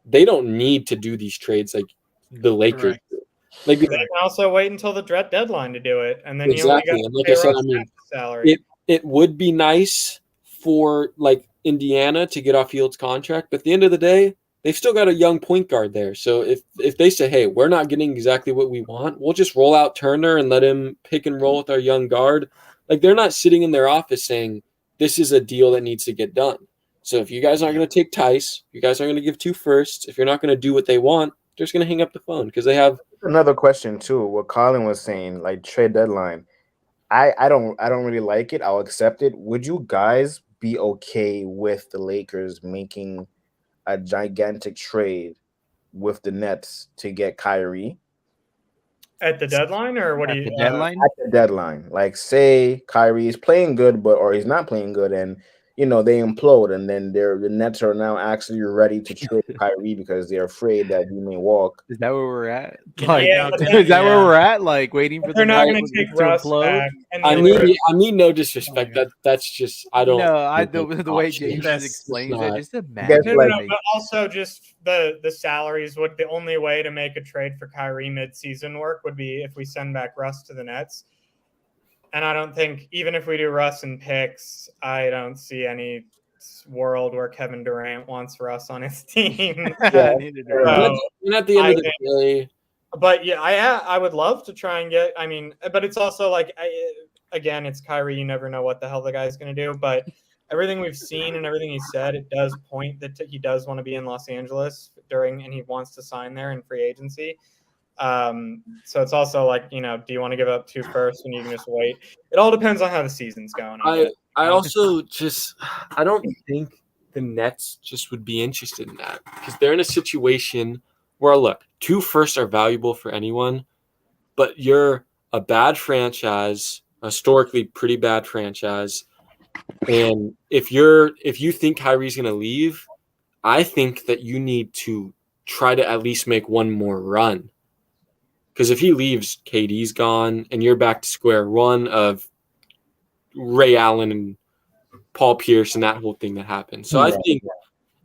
they don't need to do these trades like the Lakers Right. do. Like They can also wait until the deadline to do it, and then exactly. you And only like got I to said, pay I mean, Russ salary. it would be nice for like Indiana to get off Fields' contract, but at the end of the day, they've still got a young point guard there. So if they say, hey, we're not getting exactly what we want, we'll just roll out Turner and let him pick and roll with our young guard. Like they're not sitting in their office saying this is a deal that needs to get done. So if you guys aren't going to take Tice, you guys aren't going to give 2 firsts, if you're not going to do what they want, they're just going to hang up the phone because they have Another question too. What Colin was saying, like trade deadline. I don't really like it. I'll accept it. Would you guys be okay with the Lakers making a gigantic trade with the Nets to get Kyrie At the deadline, or what do you? The deadline. at the deadline? Like, say Kyrie is playing good, or he's not playing good, and they implode, and then the Nets are now actually ready to trade Kyrie because they're afraid that he may walk. Is that where we're at? Can Like, Yeah, but is that where yeah. we're at? Like waiting for They're the not night going to take to Russ implode? back. And I the mean, other- I mean, no disrespect. Oh my God. That's just I don't. No, think the way option. James That's explains just it, not- just guess, imagine. No, like- but also just the salaries would the only way to make a trade for Kyrie mid-season work would be if we send back Russ to the Nets. And I don't think even if we do Russ and picks, I don't see any world where Kevin Durant wants Russ on his team. Neither do I. So, And at the end I of the day, but yeah, I would love to try and get. I mean, but it's also like again, it's Kyrie. You never know what the hell the guy's going to do. But everything we've seen and everything he said, it does point that he does want to be in Los Angeles and he wants to sign there in free agency. So it's also like, do you want to give up 2 firsts when you can just wait? It all depends on how the season's going. I also just I don't think the Nets just would be interested in that because they're in a situation where look, 2 firsts are valuable for anyone, but you're a bad franchise, historically pretty bad franchise, and if you think Kyrie's going to leave, I think that you need to try to at least make one more run. Because if he leaves, KD's gone, and you're back to square one of Ray Allen and Paul Pierce and that whole thing that happened. So I think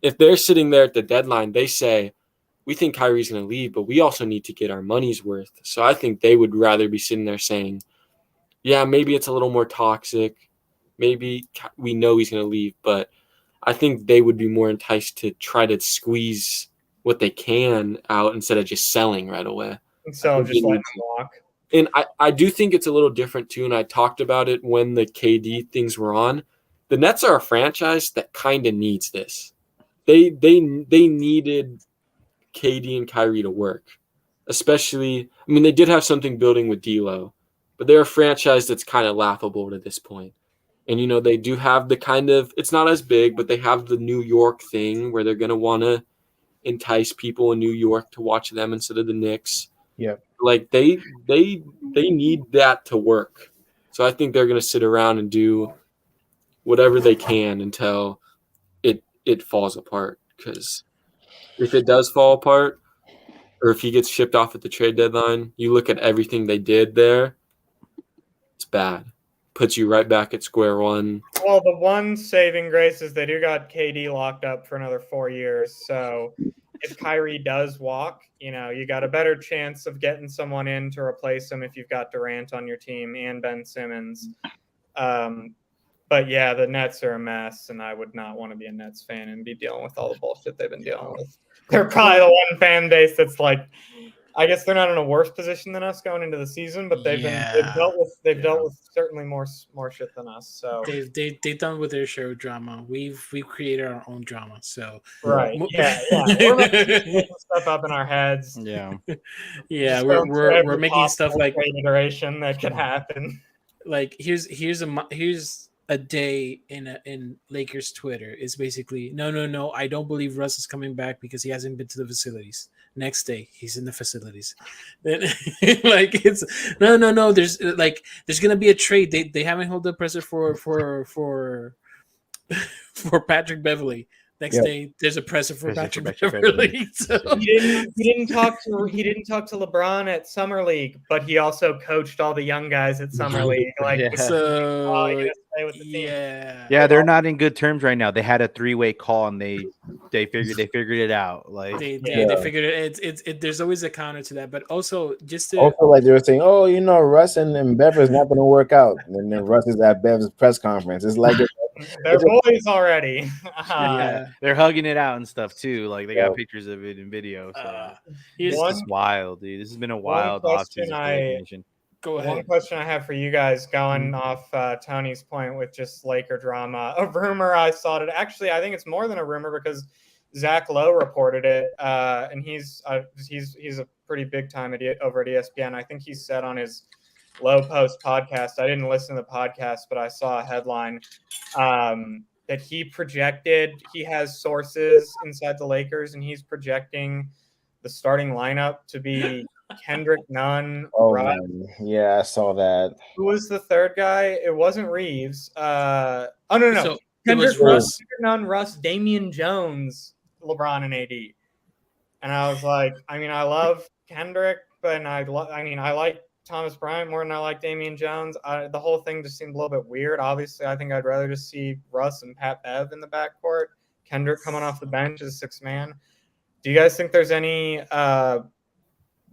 if they're sitting there at the deadline, they say, we think Kyrie's going to leave, but we also need to get our money's worth. So I think they would rather be sitting there saying, yeah, maybe it's a little more toxic. Maybe we know he's going to leave, but I think they would be more enticed to try to squeeze what they can out instead of just selling right away. So just let him walk. And I do think it's a little different too, and I talked about it when the KD things were on. The Nets are a franchise that kind of needs this. They needed KD and Kyrie to work, especially. I mean, they did have something building with D'Lo, but they're a franchise that's kind of laughable to this point. And they do have the kind of, it's not as big, but they have the New York thing where they're gonna want to entice people in New York to watch them instead of the Knicks. Yeah. Like they need that to work. So I think they're going to sit around and do whatever they can until it falls apart. Because if it does fall apart, or if he gets shipped off at the trade deadline, you look at everything they did there, it's bad. Puts you right back at square one. Well, the one saving grace is they do got KD locked up for another 4 years. So if Kyrie does walk, you got a better chance of getting someone in to replace him if you've got Durant on your team and Ben Simmons. But yeah, the Nets are a mess, and I would not want to be a Nets fan and be dealing with all the bullshit they've been dealing with. They're probably the one fan base that's like, I guess they're not in a worse position than us going into the season, but they've dealt with certainly more shit than us. So they've done with their show drama. We've created our own drama. So right, yeah. We're making stuff up in our heads. Yeah, yeah, So we're making stuff like iteration that could happen. Like here's a day in Lakers Twitter is basically no, I don't believe Russ is coming back because he hasn't been to the facilities. Next day, he's in the facilities. Then, like it's no. There's gonna be a trade. They haven't held the presser for Patrick Beverly. Next day, there's a presser for Patrick Beverly. So. He didn't talk to LeBron at Summer League, but he also coached all the young guys at Summer League. Like, so stay with the team. Yeah, they're not in good terms right now. They had a 3-way call and they figured it out. Like they figured it. It's there's always a counter to that, but also just to like they were saying, oh, Russ and Bev is not going to work out, and then Russ is at Bev's press conference. It's like they're boys already. They're hugging it out and stuff too. Like they got pictures of it in video. So it's just wild, dude. This has been a wild offseason. Go ahead. One question I have for you guys, going off Tony's point with just Laker drama. A rumor I saw it. Actually, I think it's more than a rumor because Zach Lowe reported it, and he's a pretty big time over at ESPN. I think he said on his Low Post podcast. I didn't listen to the podcast, but I saw a headline that he projected. He has sources inside the Lakers, and he's projecting the starting lineup to be Kendrick Nunn. Russ. Yeah, I saw that. Who was the third guy? It wasn't Reeves. No. So Kendrick Nunn, Russ, Damian Jones, LeBron, and AD. And I was like, I love Kendrick, but I like Thomas Bryant more than I like Damian Jones. The whole thing just seemed a little bit weird. Obviously, I think I'd rather just see Russ and Pat Bev in the backcourt. Kendrick coming off the bench as a sixth man. Do you guys think there's any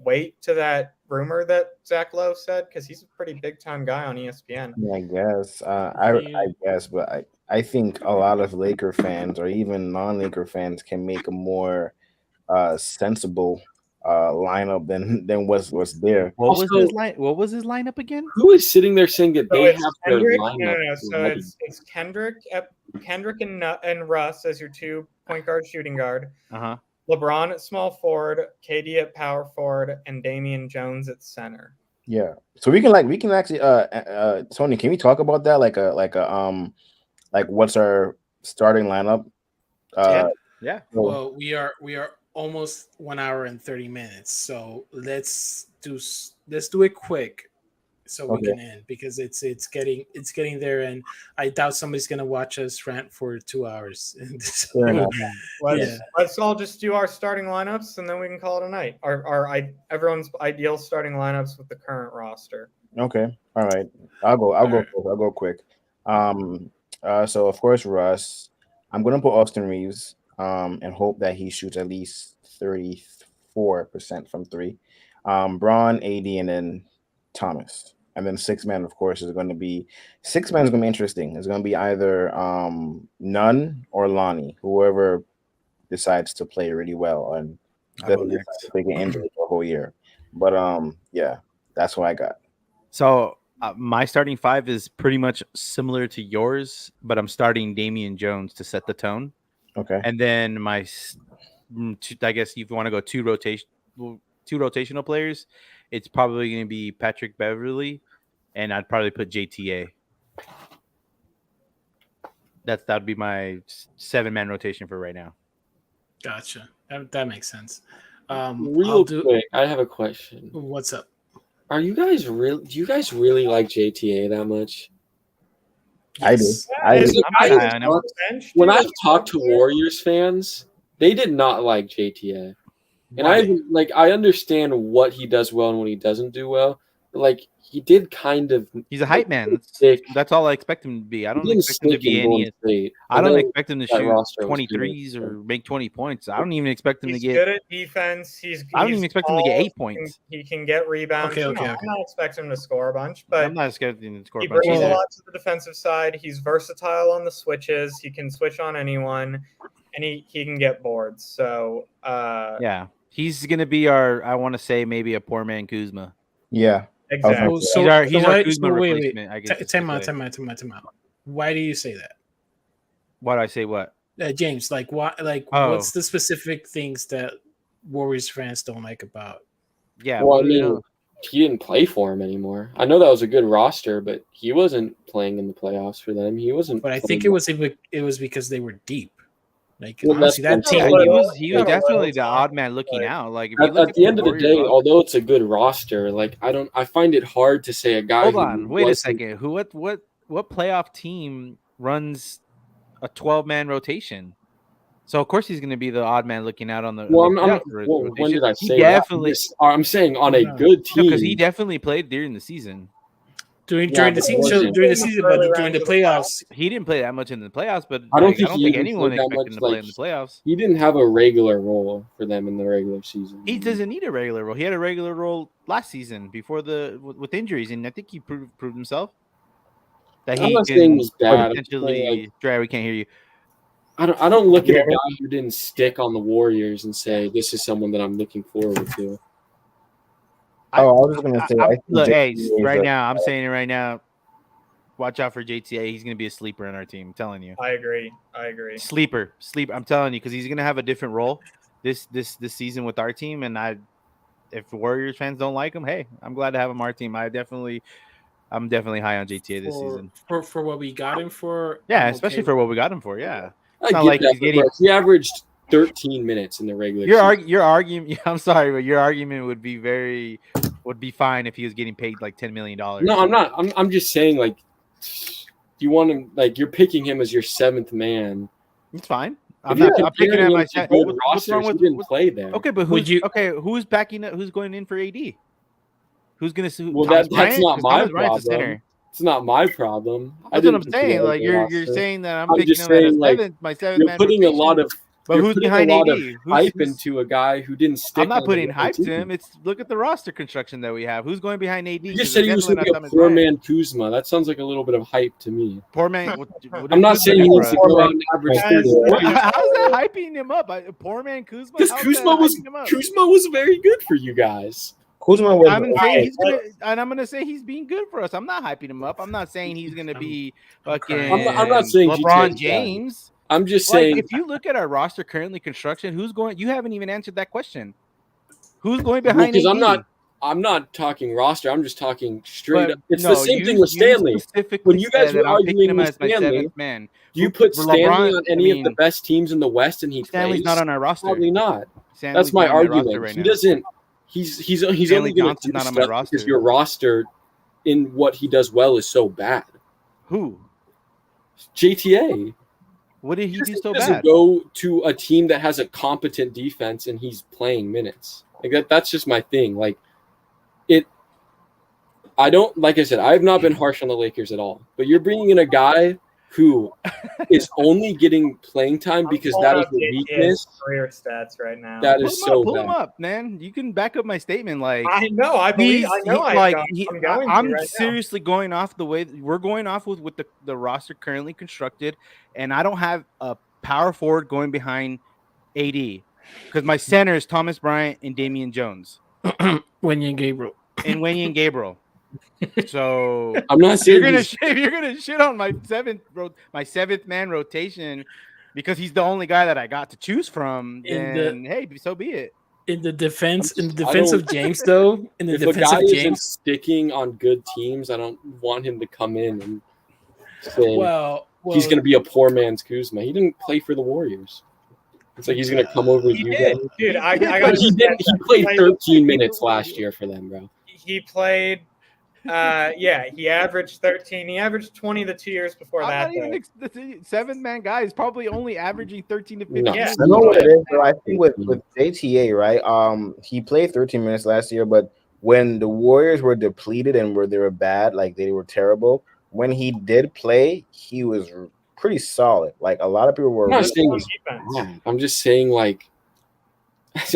weight to that rumor that Zach Lowe said? Because he's a pretty big-time guy on ESPN. Yeah, I guess. I guess, but I think a lot of Laker fans or even non-Laker fans can make a more sensible lineup than what's there. What was his lineup again? Who is sitting there saying that they have their lineup? No. So it's Kendrick and Russ as your 2 point guard, shooting guard. LeBron at small forward, KD at power forward, and Damian Jones at center. Yeah. So we can actually Tony, can we talk about that? Like what's our starting lineup? Yeah. Well, we are almost 1 hour and 30 minutes. So let's do it quick so we can end, because it's getting there, and I doubt somebody's gonna watch us rant for 2 hours. So, let's all just do our starting lineups and then we can call it a night. Everyone's ideal starting lineups with the current roster. Okay. All right. I'll go quick. So of course Russ. I'm gonna put Austin Reeves and hope that he shoots at least 34% from 3. Braun, AD, and then Thomas. And then 6 man, of course, is going to be interesting. It's going to be either Nunn or Lonnie, whoever decides to play really well and doesn't get injured for a whole year. But yeah, that's what I got. So my starting 5 is pretty much similar to yours, but I'm starting Damian Jones to set the tone. Okay. And then I guess if you want to go two rotational players, it's probably going to be Patrick Beverly, and I'd probably put JTA. That'd be my 7-man rotation for right now. Gotcha. That makes sense. Quick, I have a question. What's up? Do you guys really like JTA that much? I do. When I've talked to Warriors fans, they did not like JTA. And I understand what he does well and what he doesn't do well. But he did kind of. He's a hype man. That's all I expect him to be. I don't expect him to be any. I don't expect him to shoot 23s or make 20 points. I don't even expect him to get. He's good at defense. I don't even expect him to get 8 points. He can get rebounds. Okay. I'm not expecting him to score a bunch, but I'm not expecting him to score a he bunch. brings a lot to the defensive side. He's versatile on the switches. He can switch on anyone, and he can get boards. So yeah. He's going to be I want to say maybe a poor man Kuzma. Yeah. Exactly. He's our Kuzma replacement. Time out. Why do you say that? Why do I say what? James, why? What's the specific things that Warriors fans don't like about? Yeah. Well, he didn't play for him anymore. I know that was a good roster, but he wasn't playing in the playoffs for them. He wasn't. But I think it was because they were deep. Like Well, honestly, that that's team. Yeah, he little- was got a definitely little the talent, odd man looking but- out. Like if you at look at the end of the Warriors day, although it's a good roster, like I find it hard to say a guy. hold who on, wait a wasn't- second. What playoff team runs a 12-man rotation? So of course he's going to be the odd man looking out on the. Well, on the I'm not. playoff Well, rotation. when did I He say definitely that? I'm saying on a No. good team. because he definitely played during the season. during Yeah, the but season, wasn't- during the season, Early but during rounds the of the playoffs, He didn't play that much in the playoffs, but I don't like, think I don't he think even anyone played that expected him much, to play like- in the playoffs. he didn't have a regular role for them in the regular season. He doesn't need a regular role. He had a regular role last season before with injuries, and I think he proved himself that I'm he not can saying he's bad. I'm saying, potentially. like, Dre, we can't hear you. I don't look at Yeah. a guy who didn't stick on the Warriors and say this is someone that I'm looking forward to. Oh, I was just gonna say. I think Look, hey, JTA is right a- now, I'm saying it right now. Watch out for JTA. He's going to be a sleeper in our team. I'm telling you. I agree. Sleeper. I'm telling you, because he's going to have a different role this season with our team. And if Warriors fans don't like him, hey, I'm glad to have him on our team. I'm definitely high on JTA this season. for what we got him for. Yeah, I'm especially okay for with what we got him for. Yeah, I not get like that, he's getting- bro. He averaged 13 minutes in the regular season. your argument. I'm sorry, but your argument would be fine if he was getting paid like $10 million. No, I'm not. I'm just saying, like, you want him, like, you're picking him as your seventh man. It's fine. If I'm you're not. I'm picking comparing him him as to good rosters, he didn't play there. Okay, but Would you- who's backing up? Who's going in for AD? Who's gonna sue? Well, Thomas that's Bryant? not 'Cause my Thomas Bryant's a problem. center. It's not my problem. That's what I'm saying. Like you're saying that I'm picking just him at saying, like, my seventh you're man putting a rotation. lot of But you're who's putting behind a lot AD? of Who's- hype who's- into a guy who didn't stick. I'm not on putting the hype to team. him. It's look at the roster construction that we have. Who's going behind AD? You 'Cause just said it's he was going to definitely be not a poor Thomas Bryant. man Kuzma. That sounds like a little bit of hype to me. Poor man. What I'm not did saying he Kuzma needs to do for us? go out and average Guys, 30. How's that hyping him up? Poor man Kuzma. Because How's Kuzma that was hyping him up? Kuzma was very good for you guys. Kuzma was. I'm saying Alright, he's gonna, and I'm gonna say he's being good for us. I'm not hyping him up. I'm not saying he's gonna be fucking. I'm not saying GTA LeBron is bad. James. I'm just Like, saying. if you look at our roster currently construction, who's going? You haven't even answered that question. Who's going behind? Because AD? I'm not talking roster. I'm just talking straight But up. It's no, the same thing with you Stanley. specifically When you guys said were that I'm picking arguing him with as my Stanley, seventh man. Do you put For Stanley LeBron, on any of the best teams in the West and he Stanley's plays? not on our roster. Probably not. Stanley's That's my not on argument. roster right He now. doesn't. He's only Stanley going to Johnson's do not on my stuff roster. because your roster in what he does well is so bad. Who? JTA. What did he do so doesn't bad? go to a team that has a competent defense and he's playing minutes. Like that's just my thing. Like it. I don't like I said. I have not been harsh on the Lakers at all. But you're bringing in a guy who is only getting playing time because that is the weakness. Career stats right now. That Pull is him so up, pull bad. him up, man. You can back up my statement. Like I know. I believe. I know. I'm seriously going off the way we're going off with the roster currently constructed, and I don't have a power forward going behind AD because my center is Thomas Bryant and Damian Jones Wenyen and Gabriel. and Wayne Gabriel. So I'm not saying you're gonna shit on my seventh man rotation because he's the only guy that I got to choose from. Then hey, so be it. In the defense of James, though, in the if a defense guy of isn't James, sticking on good teams, I don't want him to come in and say well, he's going to be a poor man's Kuzma. He didn't play for the Warriors. It's like he's going to come over with you guys. Dude, I But got. he didn't. He played 13 minutes last year for them, bro. He played. He averaged 13. He averaged 20 the 2 years before that. I'm not even the seventh man guy is probably only averaging 13 to 15. No. Yeah. I know what it is, bro. I think with JTA, right? He played 13 minutes last year, but when the Warriors were depleted and they were bad, like they were terrible, when he did play, he was pretty solid. Like a lot of people were. I'm not saying he's defense. bad. I'm just saying, like,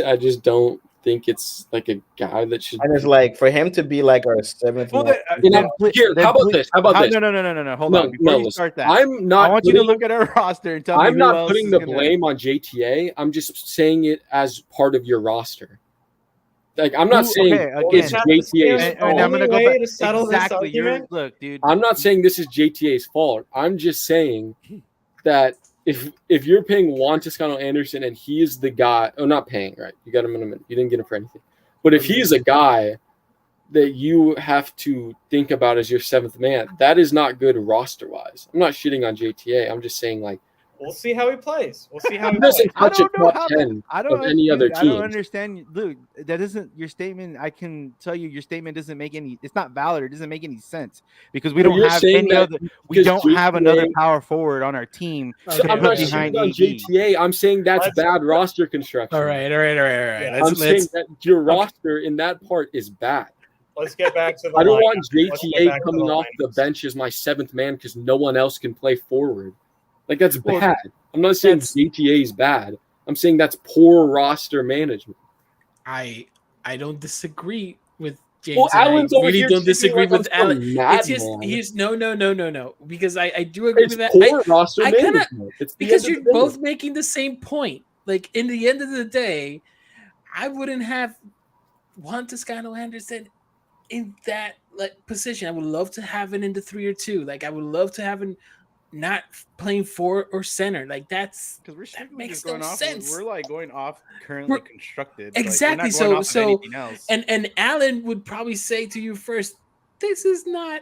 I just don't think it's like a guy that should. And it's like for him to be like our seventh. Well, man, How about this? How about this? No. Hold No, on. Before no, you listen. start that, I'm not. I want you to look at our roster and tell me I'm who not else putting is the gonna- blame on JTA. I'm just saying it as part of your roster. Like I'm not saying it's JTA's And fault. I'm gonna go way back to settle this exactly. argument? Look, dude. I'm not saying this is JTA's fault. I'm just saying that if you're paying Juan Toscano Anderson and he is the guy, not paying, right? You got him in a minute. You didn't get him for anything. But if he is a guy that you have to think about as your seventh man, that is not good roster wise. I'm not shitting on JTA. I'm just saying like We'll see how he plays. We'll see how he He doesn't plays. touch a top 10 of any other I don't team. understand. Look, that isn't your statement. I can tell you, your statement doesn't make any. It's not valid. It doesn't make any sense because we So don't you're have saying any that other. We because don't have another JTA power forward on our team. Okay, So I'm not shitting on JTA. I'm saying that's bad roster construction. All right. Yeah. I'm saying that your roster in that part is bad. Let's get back to the I don't lineup. want Let's get JTA back to coming the off the lineups. bench as my seventh man because no one else can play forward. Like, that's Well, bad. I'm not saying that's- JTA is bad. I'm saying that's poor roster management. I don't disagree with James. Well, and Alan's I over really here don't treating me disagree like with I'm some Alan. madman. It's just he's no, because I do agree It's with that. poor roster I kinda- management. It's the because end you're of the day. both making the same point. Like, in the end of the day, I wouldn't have Juan Toscano Anderson in that position. I would love to have it in the 3 or 2. Like, I would love to have him not playing 4 or center. Like, Because that makes no sense. We're like going off currently constructed. Exactly. Like, we're not going off of anything else. And Alan would probably say to you first, this is kind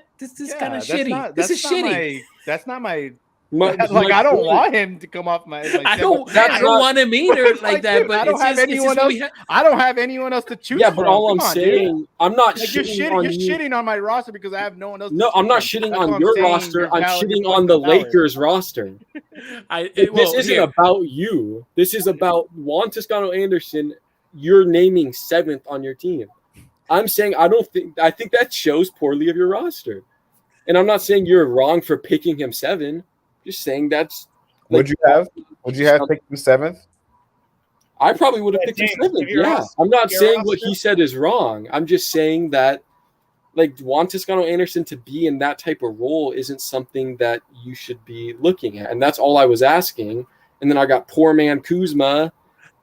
of shitty. This is shitty. That's not my. My I don't point- want him to come off my. I don't want him either like that. dude, But I don't have anyone else. I don't have anyone else to choose. Yeah, but from. all Come I'm on, saying, dude. I'm not Like, shitting on you're you. shitting on my roster because I have no one else. No, to I'm not choose from. shitting That's on what your saying. roster. You're I'm valid. shitting You're on the fucking valid. Lakers roster. This isn't about you. This is about Juan Toscano Anderson. You're naming 7th on your team. I'm saying I think that shows poorly of your roster. And I'm not saying you're wrong for picking him 7. Just saying that's Would you have picked him 7th? I probably would have picked him James, 7th. if you're Yeah. asked- I'm not if you're saying asked what he said is wrong. I'm just saying that like Juan Toscano Anderson to be in that type of role isn't something that you should be looking at. And that's all I was asking. And then I got poor man Kuzma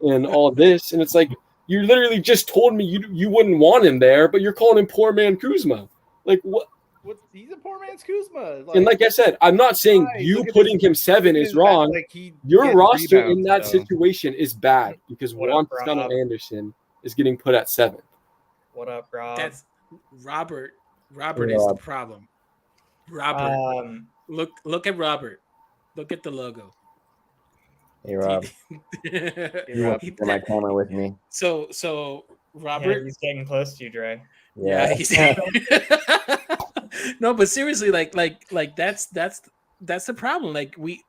and all this. And it's like, you literally just told me you wouldn't want him there, but you're calling him poor man Kuzma. Like, what? He's a poor man's Kuzma. And like I said, I'm not saying Right, you look at putting his- him 7 is wrong. Your gets roster in rebounds, that though. situation is bad because What Juan up, Toscano Rob? Anderson is getting put at 7th. What up, Rob? That's Robert. Robert is the problem. Robert. Look at Robert. Look at the logo. Hey Rob, you want to my camera with me? So Robert. Yeah, he's getting close to you, Dre. Yeah. No, but seriously, like that's the problem. Like we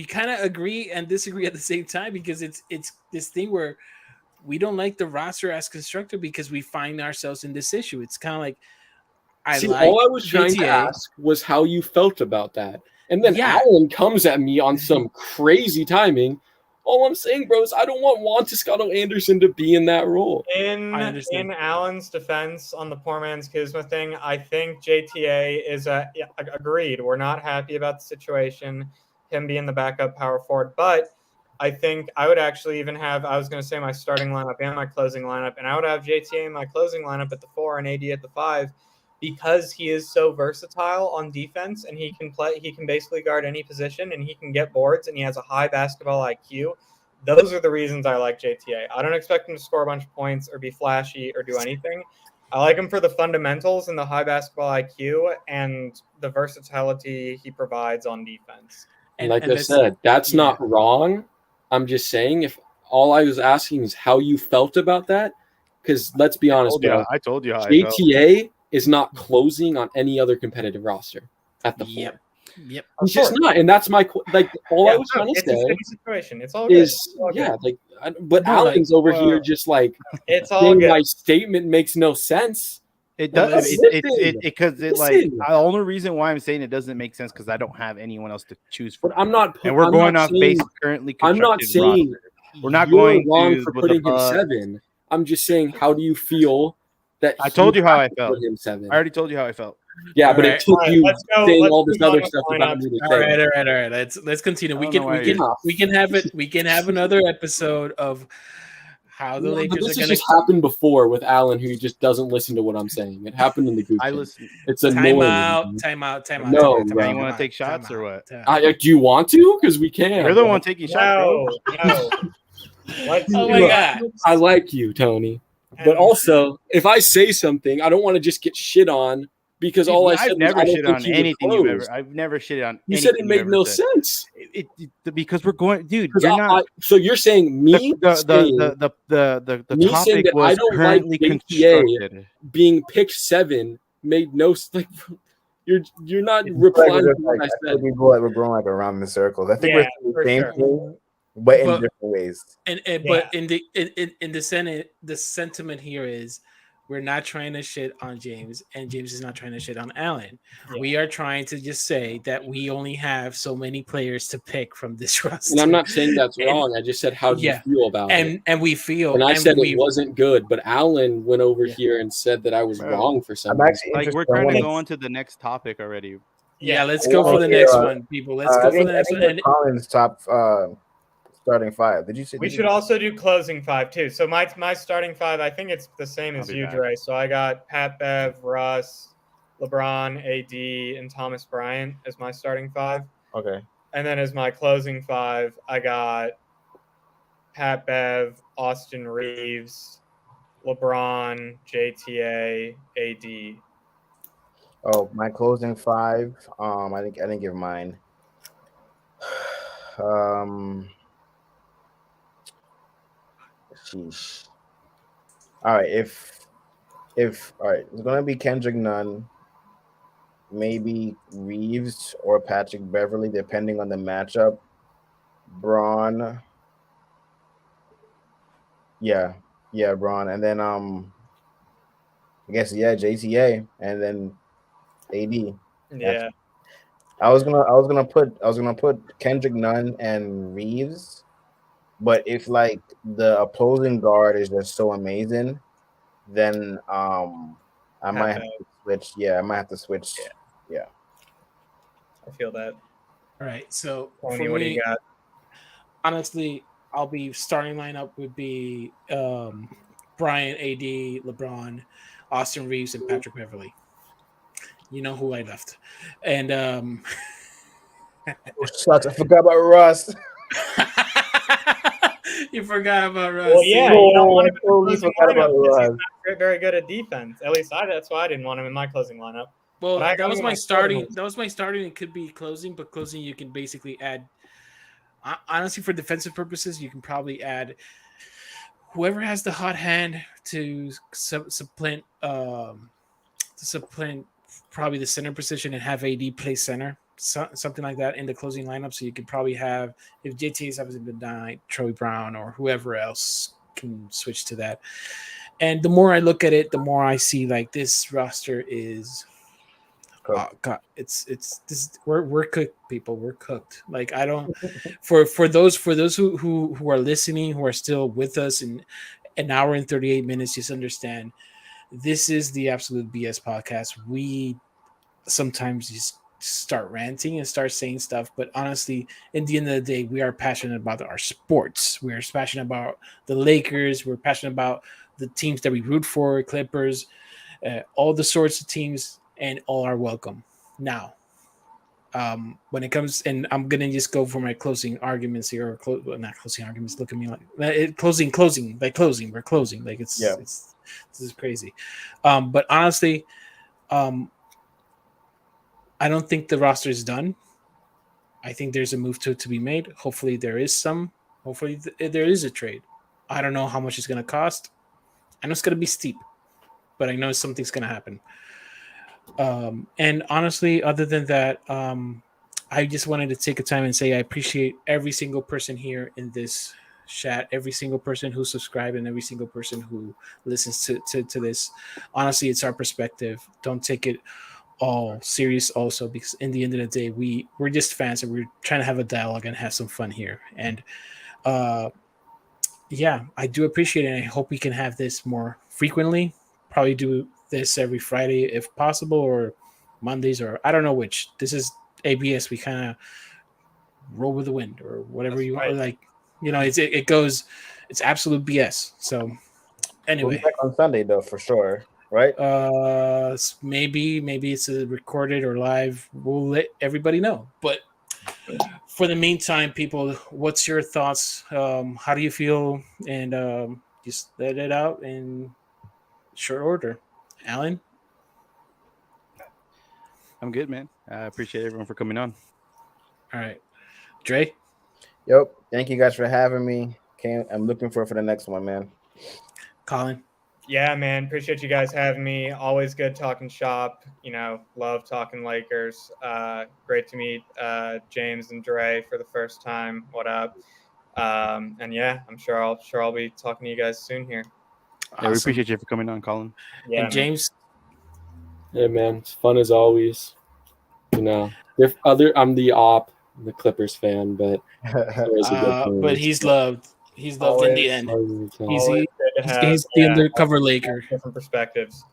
kind of agree and disagree at the same time because it's this thing where we don't like the roster as constructed because we find ourselves in this issue. It's kind of like all I was trying to ask was how you felt about that. And then Alan comes at me on some crazy timing. All I'm saying, bro, is I don't want Juan Toscano Anderson to be in that role. In Alan's defense on the poor man's Kuzma thing, I think JTA is agreed. We're not happy about the situation, him being the backup power forward. But I think I would actually even have, I was going to say my starting lineup and my closing lineup, and I would have JTA in my closing lineup at the 4 and AD at the 5 because he is so versatile on defense and he can basically guard any position and he can get boards and he has a high basketball IQ. Those are the reasons I like JTA. I don't expect him to score a bunch of points or be flashy or do anything. I like him for the fundamentals and the high basketball IQ and the versatility he provides on defense. And like I said, that's not wrong. I'm just saying if all I was asking is how you felt about that, because let's be honest, bro. I told you how JTA is not closing on any other competitive roster at the 4. Yep. He's just not, and that's my all I was trying to say. It's a shitty situation. It's all good. But Alan's over here just like it's all good. My statement makes no sense. It does because the only reason why I'm saying it doesn't make sense because I don't have anyone else to choose from. But I'm not, and we're going off base currently. I'm not saying we're not going wrong for putting him 7. I'm just saying, how do you feel that I told you how I felt? Him 7? I already told you how I felt. Yeah, but it took you saying all this other stuff about me. All right. Let's continue. We can have another episode of how the Lakers this are going to happened before with Alan, who just doesn't listen to what I'm saying. It happened in the group. I listen. It's annoying. Time out. No, you want to take shots or what? Do you want to? Because we can. You're the one taking shots. No. Oh my god! I like you, Tony. But also, if I say something, I don't want to just get shit on because Dude, all I said I've was never I don't shit think on he would anything you've close. ever. I've never shit on. You said it anything made you've no ever said. sense. Because we're going, dude. Because You're not. so you're saying me saying The me saying topic that I was don't like currently JTA constructed. being picked 7 made no like. You're not I feel like replying we're to just what like I I feel said. like we're going like around in circles. I think Yeah, we're for saying the same sure. thing, but in But- different ways. And Yeah. but in the Senate, the sentiment here is we're not trying to shit on James, and James is not trying to shit on Allen. Yeah. We are trying to just say that we only have so many players to pick from this roster. And I'm not saying that's And- wrong. I just said, how do yeah. you feel about it? and we feel, And I and said we, it wasn't good, but Alan went over Yeah. here and said that I was Bro, wrong for some I'm reason. actually Like interested. we're I trying to wanna- go on to the next topic already. yeah. Let's I go for wanna the hear, next one, people. Let's go for the next one. And Collins top starting 5. Did you say? We should also do closing 5 too. So my starting 5, I think it's the same I'll as be you, back. Dre. So I got Pat Bev, Russ, LeBron, AD, and Thomas Bryant as my starting 5. Okay. And then as my closing 5, I got Pat Bev, Austin Reeves, LeBron, JTA, AD. Oh, my closing 5. I didn't give mine. Sheesh. All right, if all right, it's gonna be Kendrick Nunn, maybe Reeves or Patrick Beverly, depending on the matchup. Braun, yeah, Braun, and then I guess JTA, and then AD. Yeah. I was gonna put Kendrick Nunn and Reeves, but if like the opposing guard is just so amazing, then I might have to switch. Yeah, I might have to switch. Yeah. I feel that. all right, so Tony, for what do me, you got? honestly, I'll be starting lineup would be Brian, AD, LeBron, Austin Reeves, and Patrick Beverly. You know who I left, and Oh, shucks, I forgot about Russ. you forgot about Russ. Well, yeah, Oh, you don't want him in the totally closing forgot about lineup because he's Russ. not very good at defense. At least that's why I didn't want him in my closing lineup. Well, But I that got was him in my my starting. starting. That was my starting. It could be closing, but closing you can basically add. Honestly, for defensive purposes, you can probably add whoever has the hot hand to supplant probably the center position and have AD play center, something like that in the closing lineup. So you could probably have, if JT's hasn't been denied, Troy Brown or whoever else can switch to that. And the more I look at it, the more I see like this roster is. Oh God, it's this. We're cooked, people. We're cooked. Like I don't for those who are listening, who are still with us in an hour and 38 minutes. Just understand, this is the Absolute BS podcast. We sometimes just start ranting and start saying stuff, but honestly, in the end of the day, we are passionate about our sports. We are passionate about the Lakers. We're passionate about the teams that we root for, Clippers, all the sorts of teams, and all are welcome. Now, when it comes, and I'm gonna just go for my closing arguments here, or not closing arguments. Look at me like closing. We're closing. Like it's this is crazy. But honestly, I don't think the roster is done. I think there's a move to be made. Hopefully, there is some. Hopefully, there is a trade. I don't know how much it's gonna cost. I know it's gonna be steep, but I know something's gonna happen. And honestly, other than that, I just wanted to take a time and say I appreciate every single person here in this chat, every single person who subscribed, and every single person who listens to this. Honestly, it's our perspective. Don't take it all serious also, because in the end of the day, we're just fans and we're trying to have a dialogue and have some fun here. And yeah, I do appreciate it. And I hope we can have this more frequently. Probably do this every Friday if possible, or Mondays, or I don't know which. This is ABS. We kind of roll with the wind, or whatever That's you want. right. Like, it goes. It's absolute BS. So We'll anyway, be back on Sunday though, for sure, right? maybe it's a recorded or live. We'll let everybody know. But for the meantime, people, what's your thoughts? How do you feel? And just let it out in short order. Alan? I'm good, man. I appreciate everyone for coming on. All right, Dre. Yep. Thank you guys for having me. I'm looking forward for the next one, man. Colin. Yeah, man. Appreciate you guys having me. Always good talking shop. Love talking Lakers. Great to meet James and Dre for the first time. What up? And yeah, I'm sure I'll be talking to you guys soon here. Awesome. Yeah, we appreciate you for coming on, Colin. Yeah, and James. Hey man, it's fun as always. I'm the op, the Clippers fan, but But he's loved. He's loved in the end. He's always good to have he's the undercover Laker. different perspectives.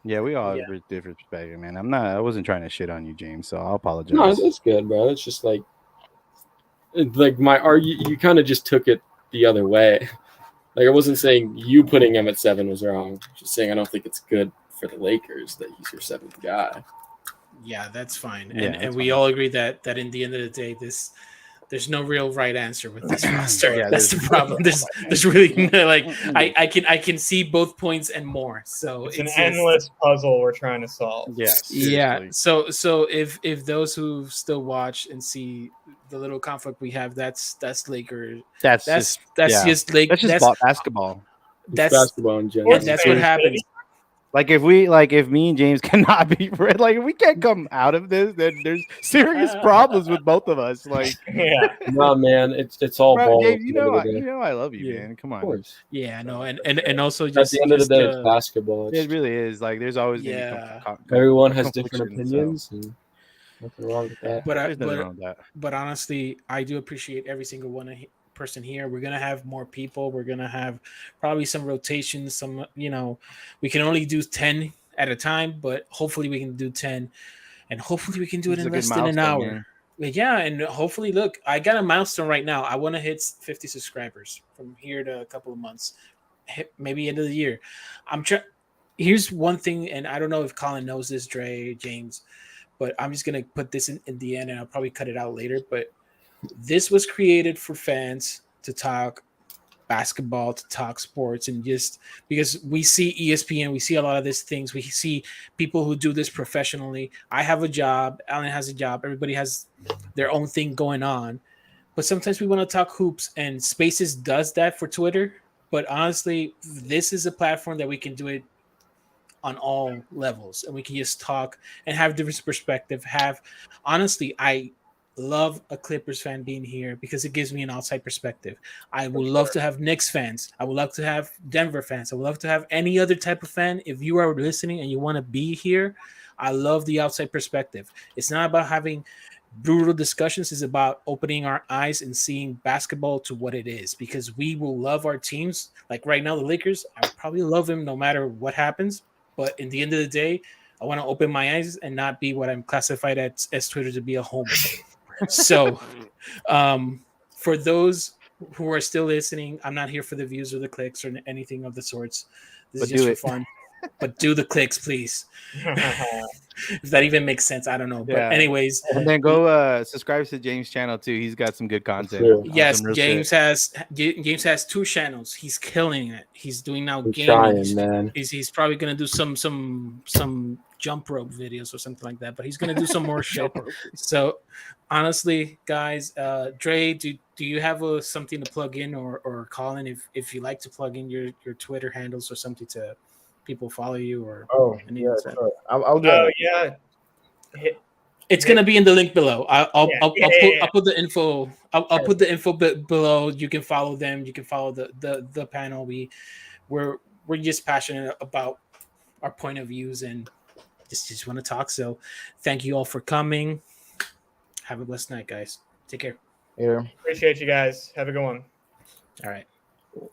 Yeah, we all have a different perspective, man. I wasn't trying to shit on you, James, so I'll apologize. No, it's good, bro. It's just like my argue. You kind of just took it the other way. Like I wasn't saying you putting him at 7 was wrong. Just saying I don't think it's good for the Lakers that he's your 7th guy. Yeah, that's fine. Yeah, And we all agree that in the end of the day, there's no real right answer with this roster. Yeah, that's the problem. There's really no, like I can see both points and more. So it's an endless puzzle we're trying to solve. Yeah. Yeah. So if those who still watch and see the little conflict we have, that's Lakers. That's just Lakers. That's just basketball. That's basketball in general. That's what happens. Like if me and James cannot be friends, like if we can't come out of this, then there's serious problems with both of us. Like, yeah, no man, it's all ball. James, you know I love you, man. Come on. Of course. Yeah, no, and also just at the end of the day, it's basketball. It really is. Like there's always everyone has different opinions. And nothing wrong with that. But honestly, I do appreciate every single person here. We're gonna have more people. We're gonna have probably some rotations. We can only do 10 at a time, but hopefully we can do 10, and hopefully we can do it in less than an hour. Yeah, and hopefully, look, I got a milestone right now. I want to hit 50 subscribers from here to a couple of months, maybe end of the year. Here's one thing, and I don't know if Colin knows this, Dre, James, but I'm just gonna put this in the end, and I'll probably cut it out later. But this was created for fans to talk basketball, to talk sports, and just because we see ESPN, we see a lot of these things. We see people who do this professionally. I have a job. Alan has a job. Everybody has their own thing going on. But sometimes we want to talk hoops, and Spaces does that for Twitter. But honestly, this is a platform that we can do it on all levels, and we can just talk and have different perspective. Honestly, I love a Clippers fan being here because it gives me an outside perspective. I would love to have Knicks fans. I would love to have Denver fans. I would love to have any other type of fan. If you are listening and you want to be here, I love the outside perspective. It's not about having brutal discussions. It's about opening our eyes and seeing basketball to what it is, because we will love our teams. Like right now, the Lakers, I probably love them no matter what happens. But in the end of the day, I want to open my eyes and not be what I'm classified as Twitter to be a homer. So for those who are still listening, I'm not here for the views or the clicks or anything of the sorts. This is just for fun. But do the clicks, please. If that even makes sense, I don't know. But anyways, and then go subscribe to James' channel too. He's got some good content. Yes, James has 2 channels. He's killing it. He's doing now gaming. Trying, man. He's probably gonna do some jump rope videos or something like that. But he's gonna do some more shit. So honestly, guys, Dre, do you have something to plug in, or Colin, if you like to plug in your Twitter handles or something to people follow you, or sure. I'll do it. Yeah. It's gonna be in the link below. I'll put the info. I'll put the info below. You can follow them. You can follow the panel. We're just passionate about our point of views and just want to talk. So thank you all for coming. Have a blessed night, guys. Take care. Yeah. Appreciate you guys. Have a good one. All right. Cool.